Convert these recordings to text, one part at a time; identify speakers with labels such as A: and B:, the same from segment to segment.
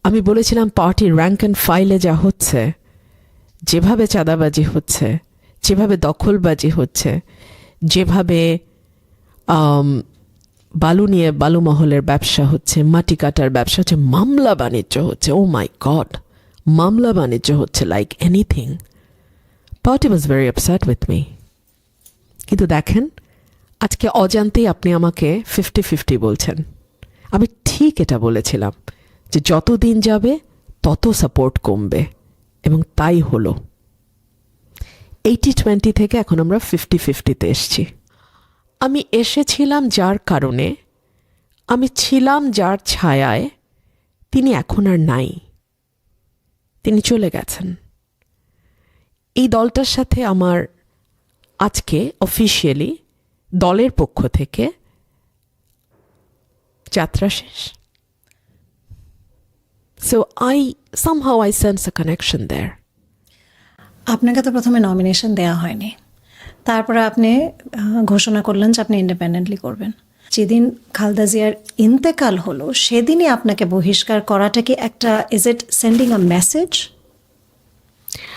A: আমি বলেছিলাম পার্টির র্যাঙ্ক অ্যান্ড ফাইলে যা হচ্ছে, যেভাবে চাঁদাবাজি হচ্ছে, যেভাবে দখলবাজি হচ্ছে, যেভাবে বালু নিয়ে বালু মহলের ব্যবসা হচ্ছে, মাটি কাটার ব্যবসা হচ্ছে, মামলা বাণিজ্য হচ্ছে, ও মাই গড, মামলা বাণিজ্য হচ্ছে like anything. Party was very upset with me. কিন্তু দেখেন, আজকে অজান্তেই আপনি আমাকে 50-50 বলছেন। আমি ঠিক এটা বলেছিলাম যে যত দিন যাবে তত সাপোর্ট কমবে, এবং তাই হলো। 80-20 থেকে এখন আমরা 50-50-তে এসছি। আমি এসেছিলাম যার কারণে, আমি ছিলাম যার ছায়ায়, তিনি এখন আর নাই, তিনি চলে গেছেন। এই দলটার সাথে আমার আজকে অফিসিয়ালি দলের পক্ষ থেকে যাত্রা শেষ। So somehow I sense a connection there.
B: আপনাকে তো প্রথমে নমিনেশন দেওয়া হয়নি, তারপরে আপনি ঘোষণা করলেন যে আপনি ইন্ডিপেন্ডেন্টলি করবেন। যেদিন খালেদা জিয়ার ইন্তেকাল হলো সেদিনই আপনাকে বহিষ্কার করাটা কি একটা, is it sending a message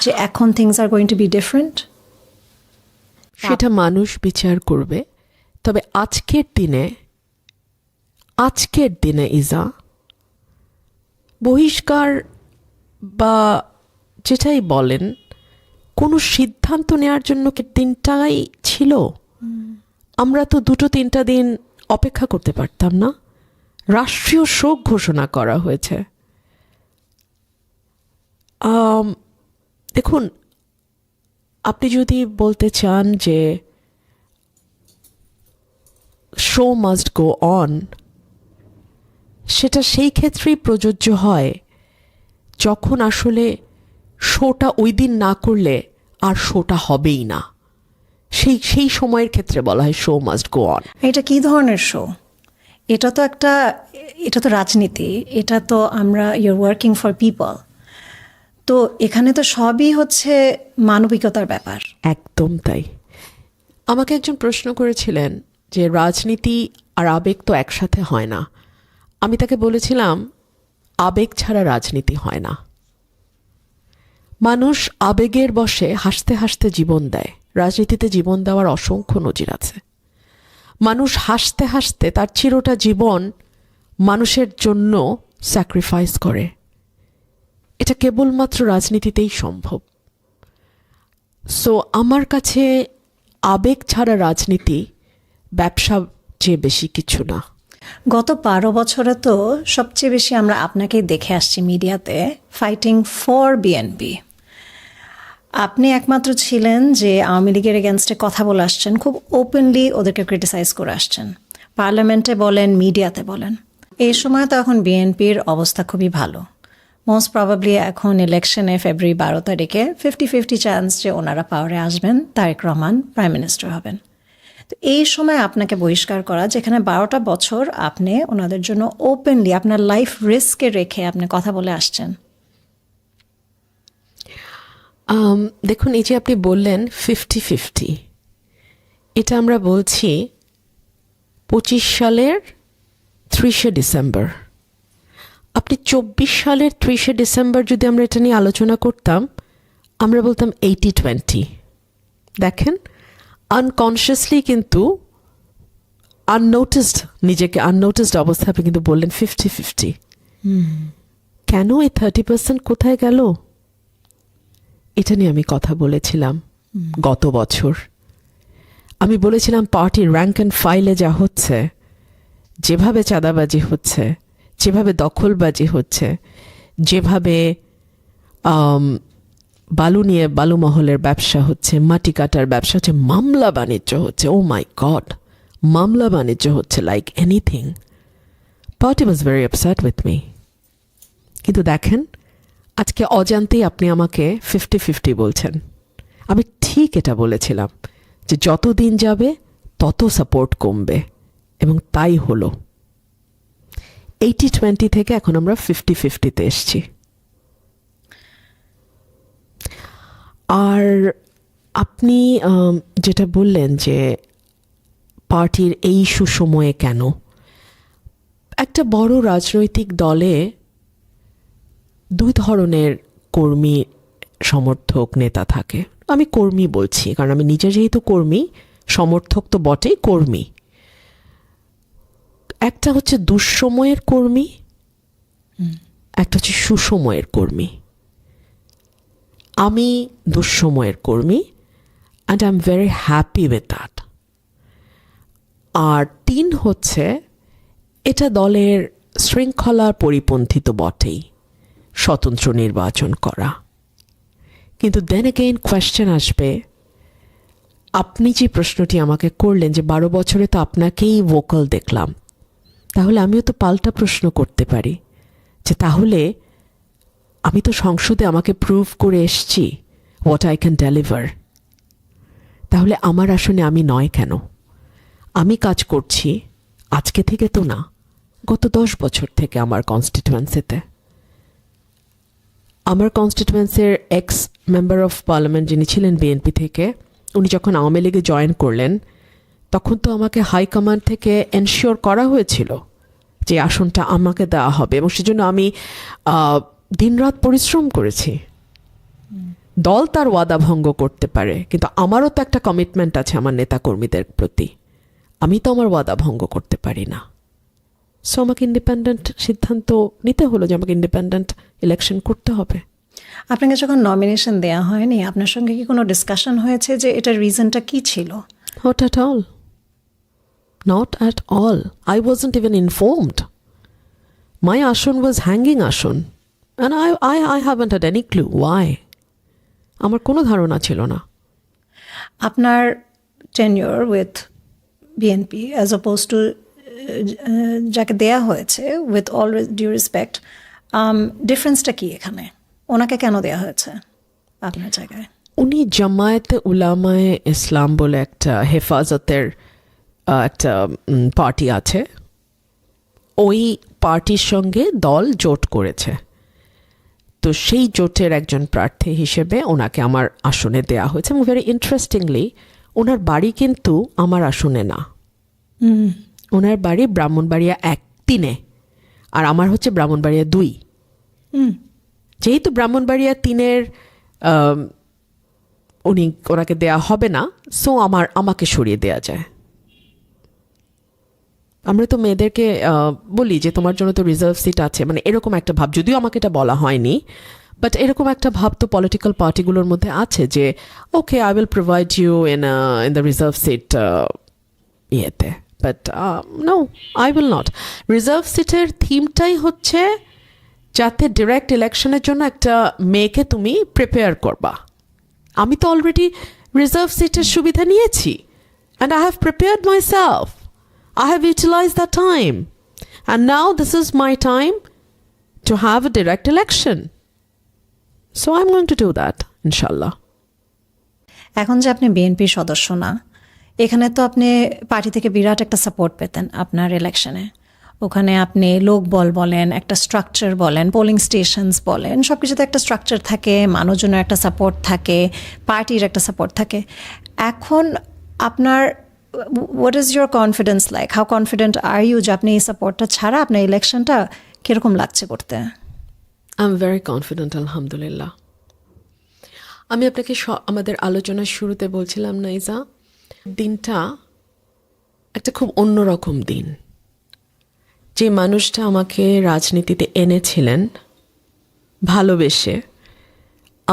B: যে এখন things are going to B different?
A: সেটা মানুষ বিচার করবে। তবে আজকের দিনে ইজা, বহিষ্কার বা যেটাই বলেন, কোনো সিদ্ধান্ত নেওয়ার জন্য কি দিনটাই ছিল? আমরা তো 2-3টা দিন অপেক্ষা করতে পারতাম না? রাষ্ট্রীয় শোক ঘোষণা করা হয়েছে। দেখুন, আপনি যদি বলতে চান যে শো মাস্ট গো অন, সেটা সেই ক্ষেত্রেই প্রযোজ্য হয় যখন আসলে শোটা ওই দিন না করলে আর শোটা হবেই না। সেই সময়ের ক্ষেত্রে বলা হয় শো মাস্ট গো অন।
B: এটা কি ধরনের শো? এটা তো রাজনীতি, এটা তো আমরা ইউর ওয়ার্কিং ফর পিপল, তো এখানে তো সবই হচ্ছে মানবিকতার ব্যাপার।
A: একদম তাই। আমাকে একজন প্রশ্ন করেছিলেন যে রাজনীতি আর আবেগ তো একসাথে হয় না। আমি তাকে বলেছিলাম, আবেগ ছাড়া রাজনীতি হয় না। মানুষ আবেগের বশে হাসতে হাসতে জীবন দেয়। রাজনীতিতে জীবন দেওয়ার অসংখ্য নজির আছে। মানুষ হাসতে হাসতে তার চিরটা জীবন মানুষের জন্য স্যাক্রিফাইস করে। এটা কেবলমাত্র রাজনীতিতেই সম্ভব। সো আমার কাছে আবেগ ছাড়া রাজনীতি ব্যবসা চেয়ে বেশি কিছু না।
B: গত 12 বছরে তো সবচেয়ে বেশি আমরা আপনাকেই দেখে আসছি মিডিয়াতে ফাইটিং ফর বিএনপি। আপনি একমাত্র ছিলেন যে আওয়ামী লীগের এগেনস্টে কথা বলে আসছেন, খুব ওপেনলি ওদেরকে ক্রিটিসাইজ করে আসছেন, পার্লামেন্টে বলেন, মিডিয়াতে বলেন। এই সময় তো এখন বিএনপির অবস্থা খুবই ভালো। মোস্ট প্রবাবলি এখন ইলেকশনে ফেব্রুয়ারি 12 তারিখে 50-50 চান্স যে ওনারা পাওয়ারে আসবেন, তারেক রহমান প্রাইম মিনিস্টার হবেন। তো এই সময় আপনাকে বহিষ্কার করা, যেখানে 12টা বছর আপনি ওনাদের জন্য ওপেনলি আপনার লাইফ রিস্কে রেখে আপনি কথা বলে আসছেন।
A: দেখুন, এই যে আপনি বললেন 50-50, এটা আমরা বলছি 25 সালের 30শে ডিসেম্বর। আপনি 24 সালের 30শে ডিসেম্বর যদি আমরা এটা নিয়ে আলোচনা করতাম, আমরা বলতাম 80-20। দেখেন, আনকনসিয়াসলি কিন্তু নিজেকে আননোটিসড অবস্থায় আপনি কিন্তু বললেন 50-50। কেন এই 30% কোথায় গেল? এটা নিয়ে আমি কথা বলেছিলাম গত বছর। আমি বলেছিলাম পার্টির র্যাঙ্ক অ্যান্ড ফাইলে যা হচ্ছে, যেভাবে চাঁদাবাজি হচ্ছে, যেভাবে দখলবাজি হচ্ছে, যেভাবে বালু নিয়ে বালু মহলের ব্যবসা হচ্ছে, মাটি কাটার ব্যবসা হচ্ছে, মামলা বাণিজ্য হচ্ছে, ও মাই গড, মামলা বাণিজ্য হচ্ছে like anything. Party was very upset with me. কিন্তু দেখেন, আজকে অজান্তেই আপনি আমাকে 50-50 বলছেন। আমি ঠিক এটা বলেছিলাম যে যত দিন যাবে তত সাপোর্ট কমবে, এবং তাই হলো। 80-20 থেকে এখন আমরা 50-50-তে এসছি। আর আপনি যেটা বললেন যে পার্টির এই সুসময়ে কেন, একটা বড় রাজনৈতিক দলে দুই ধরনের কর্মী সমর্থক নেতা থাকে। আমি কর্মী বলছি কারণ আমি নিজে যেহেতু কর্মী, সমর্থক তো বটেই, কর্মী। একটা হচ্ছে দুঃসময়ের কর্মী, একটা হচ্ছে সুসময়ের কর্মী। আমি দুঃসময়ের কর্মী and I am very happy with that. আর 3 হচ্ছে এটা দলের শৃঙ্খলার পরিপন্থী তো বটেই, স্বতন্ত্র নির্বাচন করা। কিন্তু দেন এগেইন কোয়েশ্চেন আসবে, আপনি যে প্রশ্নটি আমাকে করলেন যে 12 বছরে তো আপনাকেই ভোকাল দেখলাম, তাহলে আমিও তো পাল্টা প্রশ্ন করতে পারি যে তাহলে আমি তো সংসদে আমাকে প্রুভ করে এসছি হোয়াট আই ক্যান ডেলিভার, তাহলে আমার আসনে আমি নয় কেন? আমি কাজ করছি আজকে থেকে তো না, গত 10 বছর থেকে আমার কনস্টিটুয়েন্সিতে। আমার কনস্টিটুয়েন্সির এক্স মেম্বার অফ পার্লামেন্ট যিনি ছিলেন বিএনপি থেকে, উনি যখন আওয়ামী লীগে জয়েন করলেন তখন তো আমাকে হাইকমান্ড থেকে এনশিওর করা হয়েছিল যে আসনটা আমাকে দেওয়া হবে, এবং সেজন্য আমি দিনরাত পরিশ্রম করেছি। দল তার ওয়াদা ভঙ্গ করতে পারে, কিন্তু আমারও তো একটা কমিটমেন্ট আছে আমার নেতা কর্মীদের প্রতি। আমি তো আমার ওয়াদা ভঙ্গ করতে পারি না। সো আমাকে ইন্ডিপেন্ডেন্ট সিদ্ধান্ত নিতে হলো যে আমাকে ইন্ডিপেন্ডেন্ট ইলেকশন করতে হবে।
B: আপনাকে যখন নমিনেশন দেওয়া হয়নি, আপনার সঙ্গে কি কোনো ডিসকাশন হয়েছে যে এটার রিজনটা কি ছিল?
A: Not at all. Not at all. I wasn't even informed. My ashon was hanging ashon. And I haven't had any clue why. আমার কোনো ধারণা ছিল না।
B: আপনার tenure with BNP as oppose to যাকে দেয়া হয়েছে, উইথ অল ডিউ রেসপেক্ট, ডিফারেন্সটা কি এখানে? ওনাকে কেন দেয়া হয়েছে আপনার জায়গায়?
A: উনি জামায়াতে উলামায়ে ইসলাম বলে একটা হেফাজতের একটা পার্টি আছে, ওই পার্টির সঙ্গে দল জোট করেছে। তো সেই জোটের একজন প্রার্থী হিসেবে ওনাকে আমার আসনে দেয়া হয়েছে। এবং ভেরি ইন্টারেস্টিংলি ওনার বাড়ি কিন্তু আমার আসনে না, ওনার বাড়ি ব্রাহ্মণবাড়িয়া 1-3-এ, আর আমার হচ্ছে ব্রাহ্মণবাড়িয়া 2। যেহেতু ব্রাহ্মণবাড়িয়া 3-এর ওনাকে দেয়া হবে না, সো আমাকে সরিয়ে দেয়া যায়। আমরা তো মেয়েদেরকে বলি যে তোমার জন্য তো রিজার্ভ সিট আছে, মানে এরকম একটা ভাব, যদিও আমাকে এটা বলা হয়নি, বাট এরকম একটা ভাব তো পলিটিক্যাল পার্টিগুলোর মধ্যে আছে যে okay I will provide you in the reserve seat ইয়েতে, but no, I will not. Reserve সিটের থিমটাই হচ্ছে যাতে ডিরেক্ট ইলেকশনের জন্য একটা মেয়েকে তুমি প্রিপেয়ার করবা। আমি তো অলরেডি রিজার্ভ সিটের সুবিধা নিয়েছি, and I have prepared my self, I have utilized that time, and now this is my time to have a direct election. So I'm going to do that, inshallah.
B: এখন যে আপনি বিএনপির সদস্য না, এখানে তো আপনি পার্টি থেকে বিরাট একটা সাপোর্ট পেতেন আপনার ইলেকশনে। ওখানে আপনি লোকবল বলেন, একটা স্ট্রাকচার বলেন, পোলিং স্টেশনস বলেন, সব কিছুতে একটা স্ট্রাকচার থাকে, মানুষজনের একটা সাপোর্ট থাকে, পার্টির একটা সাপোর্ট থাকে। এখন আপনার what is your confidence like? How confident are you যে আপনি এই সাপোর্টটা ছাড়া আপনার ইলেকশনটা কিরকম লাগছে করতে?
A: I'm very confident, alhamdulillah. আমি আপনাকে আমাদের আলোচনার শুরুতে বলছিলাম নাইজা, দিনটা একটা খুব অন্যরকম দিন। যে মানুষটা আমাকে রাজনীতিতে এনেছিলেন ভালোবেসে,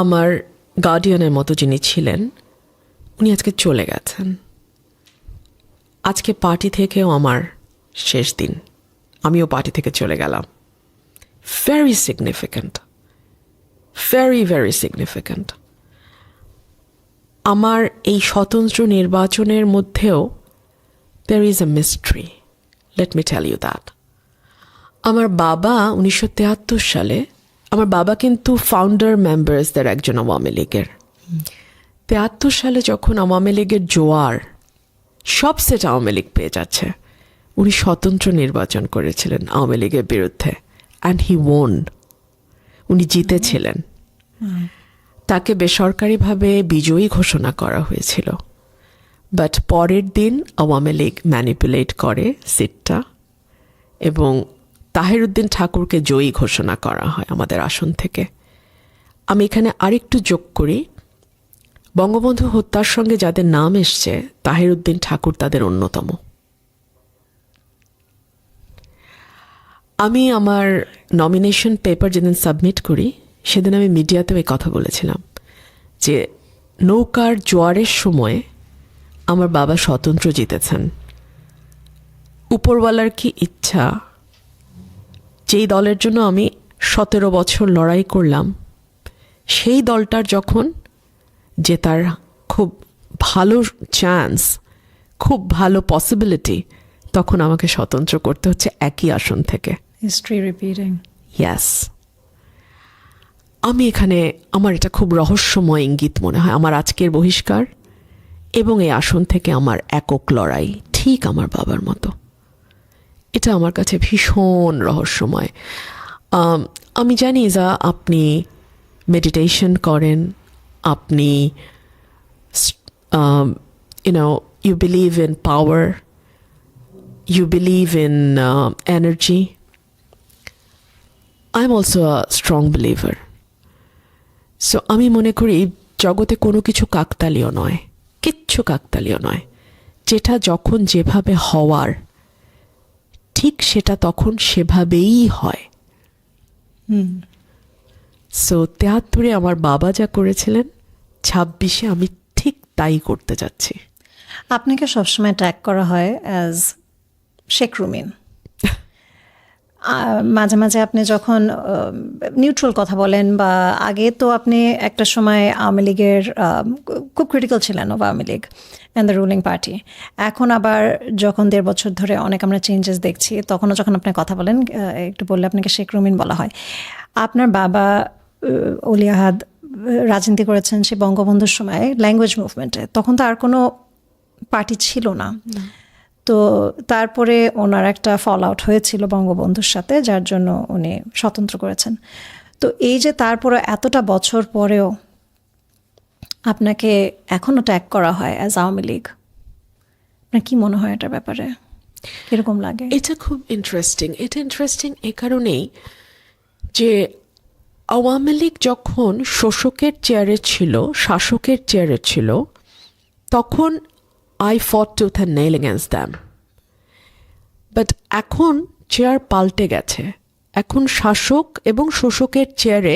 A: আমার গার্ডিয়ানের মতো যিনি ছিলেন, উনি আজকে চলে গেছেন। আজকে পার্টি থেকেও আমার শেষ দিন, আমিও পার্টি থেকে চলে গেলাম। Very significant, very very significant. আমার এই স্বতন্ত্র নির্বাচনের মধ্যেও there is a mystery, let me tell you that. আমার বাবা 1973 সালে, আমার বাবা কিন্তু ফাউন্ডার মেম্বার্সদের একজন আওয়ামী লীগের। 73 সালে যখন আওয়ামী লীগের জোয়ার, সব সেট আওয়ামী লীগ পেয়ে যাচ্ছে, উনি স্বতন্ত্র নির্বাচন করেছিলেন আওয়ামী লীগের বিরুদ্ধে, অ্যান্ড হি ওন, উনি জিতেছিলেন। তাকে বেসরকারিভাবে বিজয়ী ঘোষণা করা হয়েছিল, বাট পরের দিন আওয়ামী লীগ ম্যানিপুলেট করে সিটটা, এবং তাহিরউদ্দিন ঠাকুরকে জয়ী ঘোষণা করা হয় আমাদের আসন থেকে। আমি এখানে আরেকটু যোগ করি, বঙ্গবন্ধু হত্যার সঙ্গে যাদের নাম এসছে তাহিরউদ্দিন ঠাকুর তাদের অন্যতম। আমি আমার নমিনেশন পেপার যেদিন সাবমিট করি সেদিন আমি মিডিয়াতেও এই কথা বলেছিলাম যে নৌকার জোয়ারের সময় আমার বাবা স্বতন্ত্র জিতেছেন। উপরওয়ালার কি ইচ্ছা, যেই দলের জন্য আমি 17 বছর লড়াই করলাম সেই দলটার যখন জেতার খুব ভালো চান্স, খুব ভালো পসিবিলিটি, তখন আমাকে স্বতন্ত্র করতে হচ্ছে একই আসন থেকে।
B: History repeating.
A: ইয়াস, আমি এখানে আমার এটা খুব রহস্যময় ইঙ্গিত মনে হয়, আমার আজকের বহিষ্কার এবং এই আসন থেকে আমার একক লড়াই ঠিক আমার বাবার মতো। এটা আমার কাছে ভীষণ রহস্যময়। আমি জানি যা আপনি মেডিটেশন করেন, আপনি you believe in power, you believe in energy. I'm also a strong believer. So আমি মনে করি জগতে কোনো কিছু কাকতালীয় নয়, কিচ্ছু কাকতালীয় নয়। যেটা যখন যেভাবে হওয়ার ঠিক সেটা তখন সেভাবেই হয়। সো 73-এ আমার বাবা যা করেছিলেন 26-এ আমি ঠিক তাই করতে যাচ্ছি।
B: আপনাকে সবসময় ট্যাগ করা হয় অ্যাজ শেখ রুমিন। মাঝে মাঝে আপনি যখন নিউট্রাল কথা বলেন, বা আগে তো আপনি একটা সময় আওয়ামী লীগের খুব ক্রিটিক্যাল ছিলেন of Awami League and the ruling party. এখন আবার যখন 1.5 বছর ধরে অনেক আমরা চেঞ্জেস দেখছি, তখনও যখন আপনি কথা বলেন একটু বললে আপনাকে শেখ রুমিন বলা হয়। আপনার বাবা অলি আহাদ রাজনীতি করেছেন সে বঙ্গবন্ধুর সময় ল্যাঙ্গুয়েজ মুভমেন্টে, তখন তো আর কোনো পার্টি ছিল না। তো তারপরে ওনার একটা ফল আউট হয়েছিল বঙ্গবন্ধুর সাথে, যার জন্য উনি স্বতন্ত্র করেছেন। তো এই যে তারপরে এতটা বছর পরেও আপনাকে এখনও ট্যাগ করা হয় অ্যাজ আওয়ামী লীগ, আপনার কি মনে হয় এটার ব্যাপারে, কিরকম লাগে?
A: এটা খুব ইন্টারেস্টিং। এটা ইন্টারেস্টিং এ কারণেই যে আওয়ামী লীগ যখন শোষকের চেয়ারে ছিল, শাসকের চেয়ারে ছিল, তখন I fought tooth and nail against them. But এখন চেয়ার পাল্টে গেছে, এখন শাসক এবং শোষকের চেয়ারে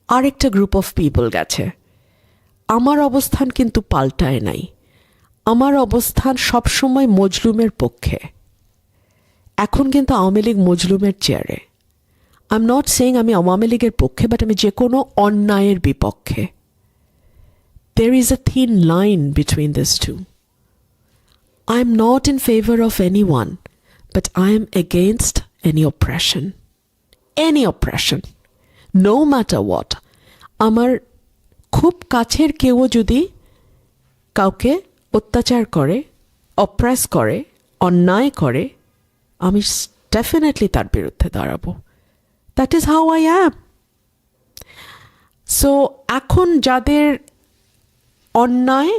A: আরেকটা গ্রুপ অফ পিপল গেছে। আমার অবস্থান কিন্তু পাল্টায় নাই, আমার অবস্থান সবসময় মজলুমের পক্ষে। এখন কিন্তু আওয়ামী লীগ মজলুমের চেয়ারে। আই এম নট সেইং আমি আওয়ামী লীগের পক্ষে, বাট আমি যে কোনো অন্যায়ের বিপক্ষে। There is a thin line between these two. I am not in favor of anyone, but I am against any oppression. Any oppression, no matter what. আমার খুব কাছের কেউ যদি কাউকে অত্যাচার করে, অপ্রেস করে, অন্যায় করে, আমি ডেফিনেটলি তার বিরুদ্ধে দাঁড়াবো। That is how I am. So এখন যাদের অন্যায়,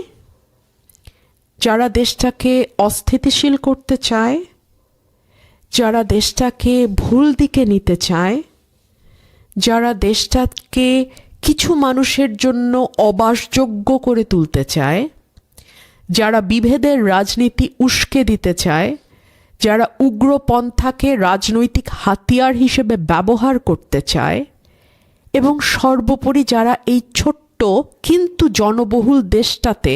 A: যারা দেশটাকে অস্থিতিশীল করতে চায়, যারা দেশটাকে ভুল দিকে নিতে চায়, যারা দেশটাকে কিছু মানুষের জন্য অবাসযোগ্য করে তুলতে চায়, যারা বিভেদের রাজনীতি উস্কে দিতে চায়, যারা উগ্রপন্থাকে রাজনৈতিক হাতিয়ার হিসেবে ব্যবহার করতে চায়, এবং সর্বোপরি যারা এই ছোট্ট কিন্তু জনবহুল দেশটাতে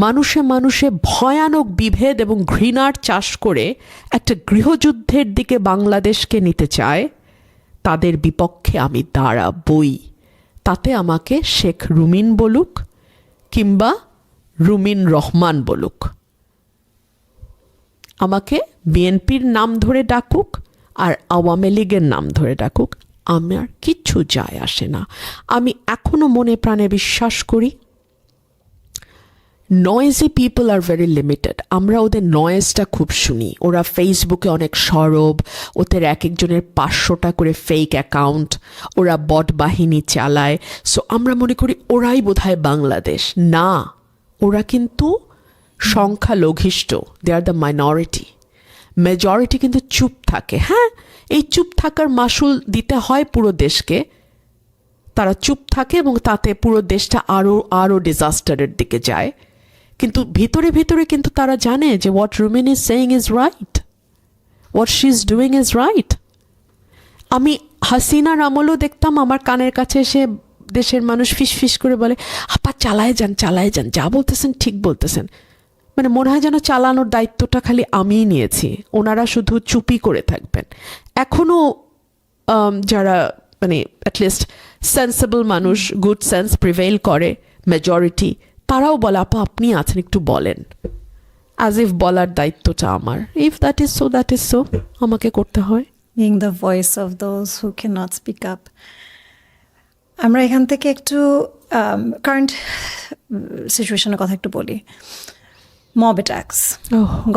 A: মানুষে মানুষে ভয়ানক বিভেদ এবং ঘৃণার চাষ করে একটা গৃহযুদ্ধের দিকে বাংলাদেশকে নিতে চায়, তাদের বিপক্ষে আমি দাঁড়াবই। তাতে আমাকে শেখ রুমিন বলুক কিংবা রুমিন রহমান বলুক, আমাকে বিএনপির নাম ধরে ডাকুক আর আওয়ামী লীগের নাম ধরে ডাকুক, আমার কিচ্ছু যায় আসে না। আমি এখনো মনে প্রাণে বিশ্বাস করি noisy people are very limited. আমরা ওদের নয়েজটা খুব শুনি, ওরা ফেসবুকে অনেক সরব, ওদের এক একজনের 500টা করে ফেক অ্যাকাউন্ট, ওরা বট বাহিনী চালায়। সো আমরা মনে করি ওরাই বোধহয় বাংলাদেশ। না, ওরা কিন্তু সংখ্যালঘিষ্ঠ, দে আর দ্য মাইনরিটি। মেজরিটি কিন্তু চুপ থাকে। হ্যাঁ, এই চুপ থাকার মাসুল দিতে হয় পুরো দেশকে। তারা চুপ থাকে এবং তাতে পুরো দেশটা আরও আরও ডিজাস্টারের দিকে যায়। কিন্তু ভিতরে ভিতরে কিন্তু তারা জানে যে what Rumin is saying is right, what she is doing is right. আমি হাসিনার আমলও দেখতাম আমার কানের কাছে এসে দেশের মানুষ ফিস ফিস করে বলে, আপা চালায় যান, যা বলতেছেন ঠিক বলতেছেন। মানে মনে হয় যেন চালানোর দায়িত্বটা খালি আমিই নিয়েছি, ওনারা শুধু চুপই করে থাকবেন। এখনও যারা মানে অ্যাটলিস্ট সেন্সেবল মানুষ, গুড সেন্স প্রিভেইল করে মেজরিটি, তারাও বলে আপা আপনি আছেন একটু বলেন, অ্যাজ ইফ বলার দায়িত্বটা আমার। If that is so that is so, আমাকে করতে হয়।
B: being the voice of those who cannot speak up. আমরা এখান থেকে একটু কারেন্ট সিচুয়েশনের কথা একটু বলি। মব অ্যাটাক্স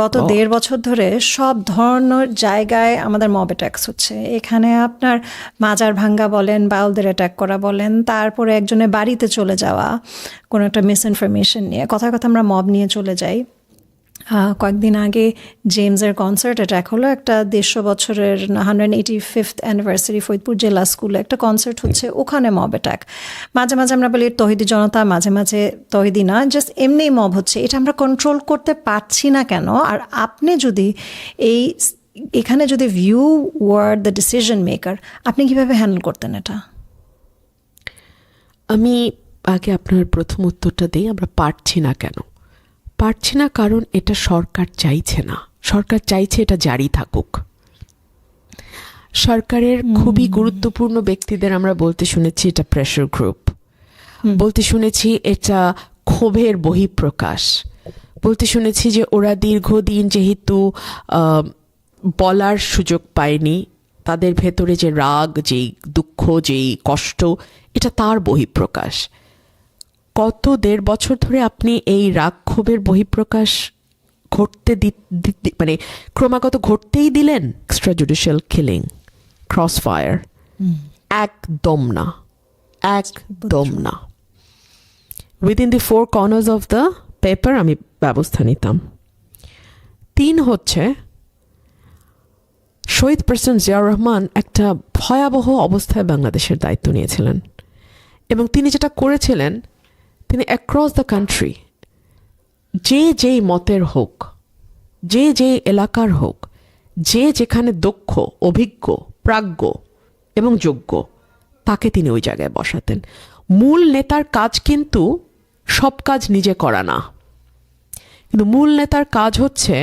B: গত 1.5 বছর ধরে সব ধরনের জায়গায় আমাদের মব অ্যাটাক্স হচ্ছে। এখানে আপনার মাজার ভাঙ্গা বলেন, বাউলদের অ্যাটাক করা বলেন, তারপরে একজনের বাড়িতে চলে যাওয়া কোনো একটা মিসইনফরমেশন নিয়ে, কথা আমরা মব নিয়ে চলে যাই। কয়েকদিন আগে জেমসের কনসার্ট অ্যাটাক হলো, একটা 150 বছরের 185th অ্যানিভার্সারি ফরিদপুর জেলা স্কুলে একটা কনসার্ট হচ্ছে, ওখানে মব অ্যাটাক। মাঝে মাঝে আমরা বলি তৌহিদি জনতা, মাঝে মাঝে তৌহিদি না, জাস্ট এমনি মব হচ্ছে। এটা আমরা কন্ট্রোল করতে পারছি না কেন? আর আপনি যদি এখানে যদি you were the decision maker, আপনি কিভাবে হ্যান্ডেল করতেন এটা?
A: আমি আগে আপনার প্রথম উত্তরটা দিই। আমরা পারছি না কেন? পারছি না কারণ এটা সরকার চাইছে না। সরকার চাইছে এটা জারি থাকুক। সরকারের খুবই গুরুত্বপূর্ণ ব্যক্তিদের আমরা বলতে শুনেছি এটা প্রেশার গ্রুপ, বলতে শুনেছি এটা ক্ষোভের বহিঃপ্রকাশ, বলতে শুনেছি যে ওরা দীর্ঘদিন যেহেতু বলার সুযোগ পায়নি, তাদের ভেতরে যে রাগ, যেই দুঃখ, যেই কষ্ট, এটা তার বহিঃপ্রকাশ। গত 1.5 বছর ধরে আপনি এই রাগ ক্ষোভের বহিঃপ্রকাশ ঘটতে মানে ক্রমাগত ঘটতেই দিলেন। Extra judicial killing, cross fire, একদম না, একদম না। Within the 4 corners of the paper আমি ব্যবস্থা নিতাম। 3 হচ্ছে শহীদ প্রেসিডেন্ট জিয়াউর রহমান একটা ভয়াবহ অবস্থায় বাংলাদেশের দায়িত্ব নিয়েছিলেন এবং তিনি যেটা করেছিলেন, তিনি অ্যাক্রস দ্য কান্ট্রি যেই মতের হোক, যে এলাকার হোক, যে যেখানে দক্ষ, অভিজ্ঞ, প্রাজ্ঞ এবং যোগ্য, তাকে তিনি ওই জায়গায় বসাতেন। মূল নেতার কাজ কিন্তু সব কাজ নিজে করা না, কিন্তু মূল নেতার কাজ হচ্ছে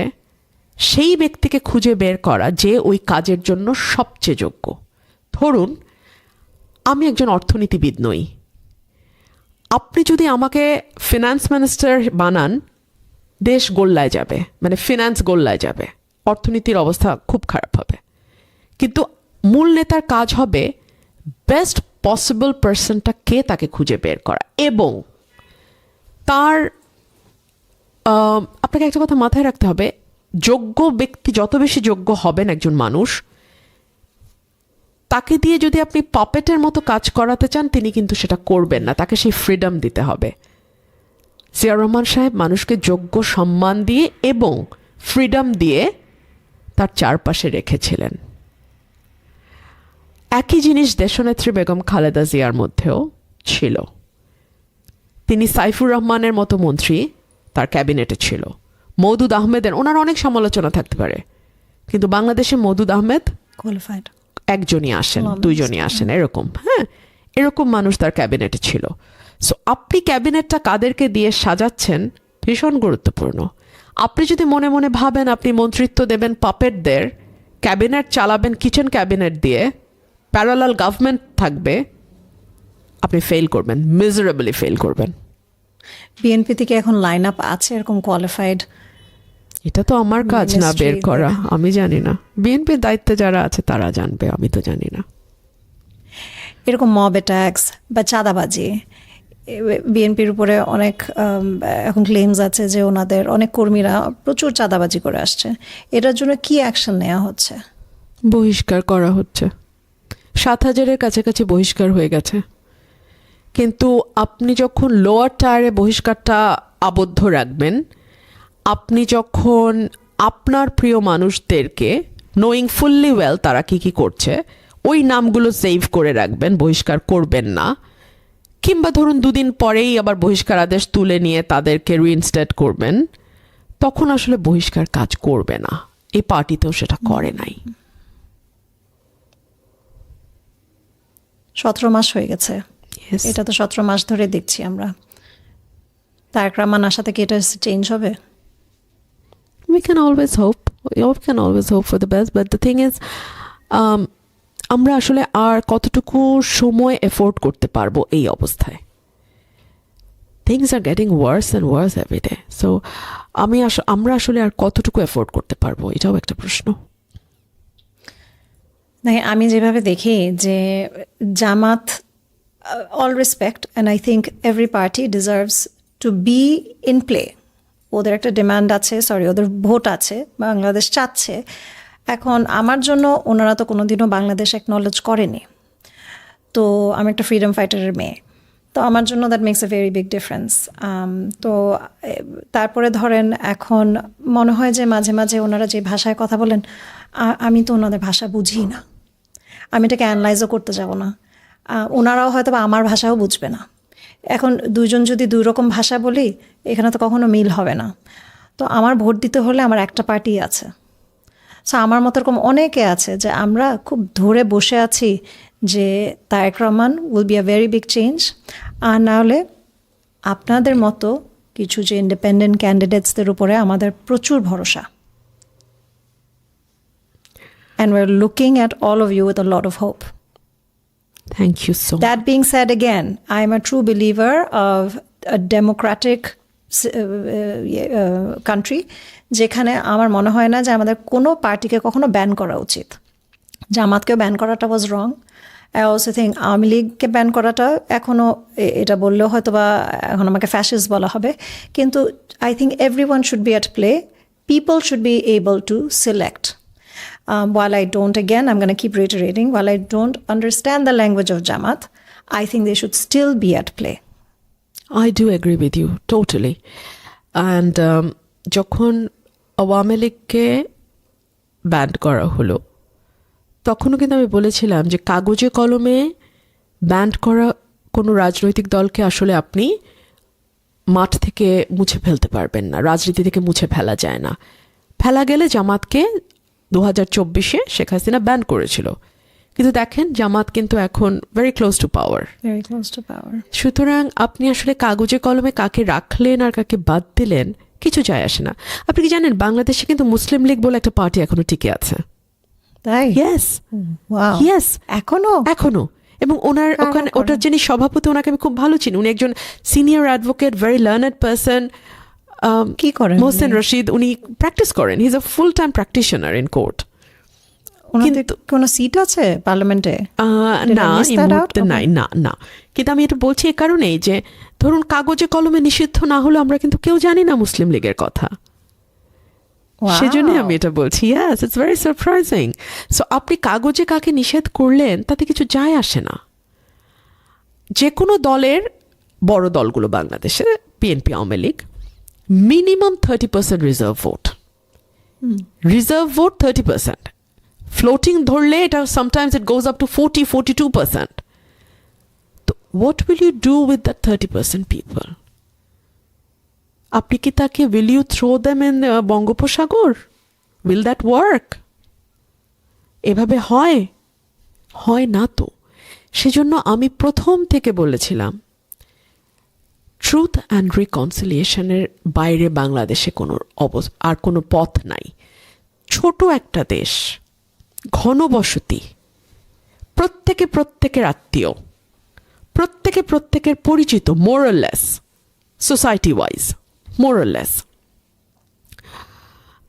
A: সেই ব্যক্তিকে খুঁজে বের করা যে ওই কাজের জন্য সবচেয়ে যোগ্য। ধরুন আমি একজন অর্থনীতিবিদ নই, আপনি যদি আমাকে ফিনান্স মিনিস্টার বানান, দেশ গোল্লায় যাবে, মানে ফিনান্স গোল্লায় যাবে, অর্থনীতির অবস্থা খুব খারাপ হবে। কিন্তু মূল নেতার কাজ হবে বেস্ট পসিবল পার্সনটা কে, তাকে খুঁজে বের করা। এবং তার আপনাকে একটা কথা মাথায় রাখতে হবে, যোগ্য ব্যক্তি যত বেশি যোগ্য হবেন একজন মানুষ, তাকে দিয়ে যদি আপনি পপেটের মতো কাজ করাতে চান, তিনি কিন্তু সেটা করবেন না। তাকে সেই ফ্রিডম দিতে হবে। জিয়াউর রহমান সাহেব মানুষকে যোগ্য সম্মান দিয়ে এবং ফ্রিডম দিয়ে তার চারপাশে রেখেছিলেন। একই জিনিস দেশনেত্রী বেগম খালেদা জিয়ার মধ্যেও ছিল। তিনি সাইফুর রহমানের মতো মন্ত্রী তার ক্যাবিনেটে ছিল। মওদুদ আহমেদের, ওনার অনেক সমালোচনা থাকতে পারে, কিন্তু বাংলাদেশে মওদুদ আহমেদ
B: কোয়ালিফাইড,
A: একজনই আসেন, 2জনই আসেন, এরকম। হ্যাঁ, এরকম মানুষ তার ক্যাবিনেটে ছিল। সো আপনি ক্যাবিনেটটা কাদেরকে দিয়ে সাজাচ্ছেন ভীষণ গুরুত্বপূর্ণ। আপনি যদি মনে মনে ভাবেন আপনি মন্ত্রিত্ব দেবেন পাপেটদের, ক্যাবিনেট চালাবেন কিচেন ক্যাবিনেট দিয়ে, প্যারালাল গভর্নমেন্ট থাকবে, আপনি ফেল করবেন, মিজারেবলি ফেল করবেন।
B: বিএনপি থেকে এখন লাইন আপ আছে এরকম কোয়ালিফাইড?
A: এটা তো আমার কাজ না বের করা, আমি জানি না। বিএনপির দায়িত্বে যারা আছে তারা জানবে, আমি তো জানি না।
B: এরকম মব অ্যাটাক্স বা চাঁদাবাজি, বিএনপির উপরে অনেক এখন ক্লেমস আছে যে ওনাদের অনেক কর্মীরা প্রচুর চাঁদাবাজি করে আসছে। এটার জন্য কি অ্যাকশন নেওয়া হচ্ছে?
A: বহিষ্কার করা হচ্ছে। 7,000-এর কাছাকাছি বহিষ্কার হয়ে গেছে। কিন্তু আপনি যখন লোয়ার টায়ারে বহিষ্কারটা আবদ্ধ রাখবেন, আপনি যখন আপনার প্রিয় মানুষদেরকে নোয়িং ফুললি ওয়েল তারা কি কি করছে ওই নামগুলো সেভ করে রাখবেন, বহিষ্কার করবেন না। কিংবা ধরুন 2 দিন পরেই আবার বহিষ্কার আদেশ তুলে নিয়ে তাদেরকে রিইনস্টেট করবেন, তখন আসলে বহিষ্কার কাজ করবে না। এই পার্টিতেও সেটা করে নাই।
B: 17 মাস হয়ে গেছে,
A: Yes.
B: এটা তো 17 মাস ধরে দেখছি আমরা। তারেক রহমান আসাতে কি এটা চেঞ্জ হবে?
A: We can always hope. We can always hope for the best. But the thing is, আমরা আসলে আর কতটুকু সময় এফোর্ড করতে পারবো এই অবস্থায়? Things are getting worse and worse every day. So আমরা আসলে আর কতটুকু এফোর্ড করতে পারবো, এটাও একটা প্রশ্ন।
B: আমি যেভাবে দেখি যে Jamaat, all respect, and I think every party deserves to be in play. ওদের একটা ডিমান্ড আছে, ওদের ভোট আছে, বাংলাদেশ চাচ্ছে। এখন আমার জন্য ওনারা তো কোনোদিনও বাংলাদেশ অ্যাকনলেজ করেনি। তো আমি একটা ফ্রিডম ফাইটারের মেয়ে, তো আমার জন্য that makes a very big difference. তো তারপরে ধরেন এখন মনে হয় যে মাঝে মাঝে ওনারা যে ভাষায় কথা বলেন, আমি তো ওনাদের ভাষা বুঝি না, আমি এটাকে অ্যানালাইজও করতে যাব না। ওনারাও হয়তো বা আমার ভাষাও বুঝবে না। এখন দুজন যদি 2 রকম ভাষা বলি, এখানে তো কখনো মিল হবে না। তো আমার ভোট দিতে হলে আমার একটা পার্টি আছে। সো আমার মতো এরকম অনেকে আছে যে আমরা খুব ধরে বসে আছি যে Tarique Rahman will be a very big change. আর না হলে আপনাদের মতো কিছু যে ইন্ডিপেন্ডেন্ট ক্যান্ডিডেটসদের উপরে আমাদের প্রচুর ভরসা। And we're looking at all of you with a lot of hope.
A: Thank you so much.
B: That being said, again, I'm a true believer of a democratic country, যেখানে আমার মনে হয় না যে আমাদের কোনো পার্টিকে কখনো ব্যান করা উচিত। জামাতকেও ব্যান করাটা ওয়াজ রং। আই অলসো থিঙ্ক আওয়ামী লীগকে ব্যান করাটা এখনও, এটা বললেও হয়তো বা এখন আমাকে ফ্যাসিস্ট বলা হবে, কিন্তু I think everyone should be at play. People should be able to select. While I don't, again, I'm going to keep reiterating, while I don't understand the language of Jamaat, I think they should still be at play.
A: I do agree with you, totally. And যখন আওয়ামী লীগকে ban করা হলো, তখনও কিন্তু আমি বলেছিলাম যে কাগজে কলমে ব্যান করা কোনো রাজনৈতিক দলকে আসলে আপনি মাঠ থেকে মুছে ফেলতে পারবেন না, রাজনীতি থেকে মুছে ফেলা যায় না। ফেলা গেলে জামাতকে 2024-এ শেখ হাসিনা ব্যান করেছিল, কিন্তু দেখেন জামাত কিন্তু এখন very close two power.
B: Very close to power.
A: সুতরাং আপনি আসলে কাগজে কলমে কাকে রাখলেন আর কাকে বাদ দিলেন কিছু যায় আসে না। আপনি কি জানেন বাংলাদেশে কিন্তু মুসলিম লীগ বলে একটা পার্টি এখনো টিকে আছে?
B: তাই?
A: Yes,
B: Wow.
A: ইয়েস,
B: এখনো?
A: এবং ওনার ওখানে ওটার যিনি সভাপতি, ওনাকে আমি খুব ভালো চিনি। উনি একজন senior advocate, very learned person.
B: কি করেন?
A: মোহসেন রশিদ, উনি প্র্যাকটিস করেন। He is a full time practitioner in court.
B: ওনাদের কোনো সিট আছে পার্লামেন্টে?
A: না, এই মুহূর্তে নাই, না। কিন্তু আমি এটা বলছি এ কারণেই যে ধরুন কাগজে কলমে নিষিদ্ধ না হলে আমরা কিন্তু কেউ জানি না মুসলিম লীগের কথা। সেজন্যই আমি এটা বলছি। Yes, it's very surprising. So আপনি কাগজে কাকে নিষেধ করলেন তাতে কিছু যায় আসে না। যে কোনো দলের, বড় দলগুলো বাংলাদেশে, BNP, Awami League, minimum 30% reserve vote. Reserve vote 30%। Floating ধরলে এটা sometimes it goes up to 40-42%. তো what will you do with that 30% people? আপনি কি তাকে, will you throw them in Bangopasagar? Will that work? এভাবে হয় না তো। সেজন্য আমি প্রথম থেকে বলেছিলাম ট্রুথ অ্যান্ড রিকনসিলিয়েশনের বাইরে বাংলাদেশে আর কোনো পথ নাই। ছোট একটা দেশ, ঘনবসতি, প্রত্যেকে প্রত্যেকের আত্মীয়, প্রত্যেকে প্রত্যেকের পরিচিত, মোরাললেস, সোসাইটি ওয়াইজ মোরাললেস।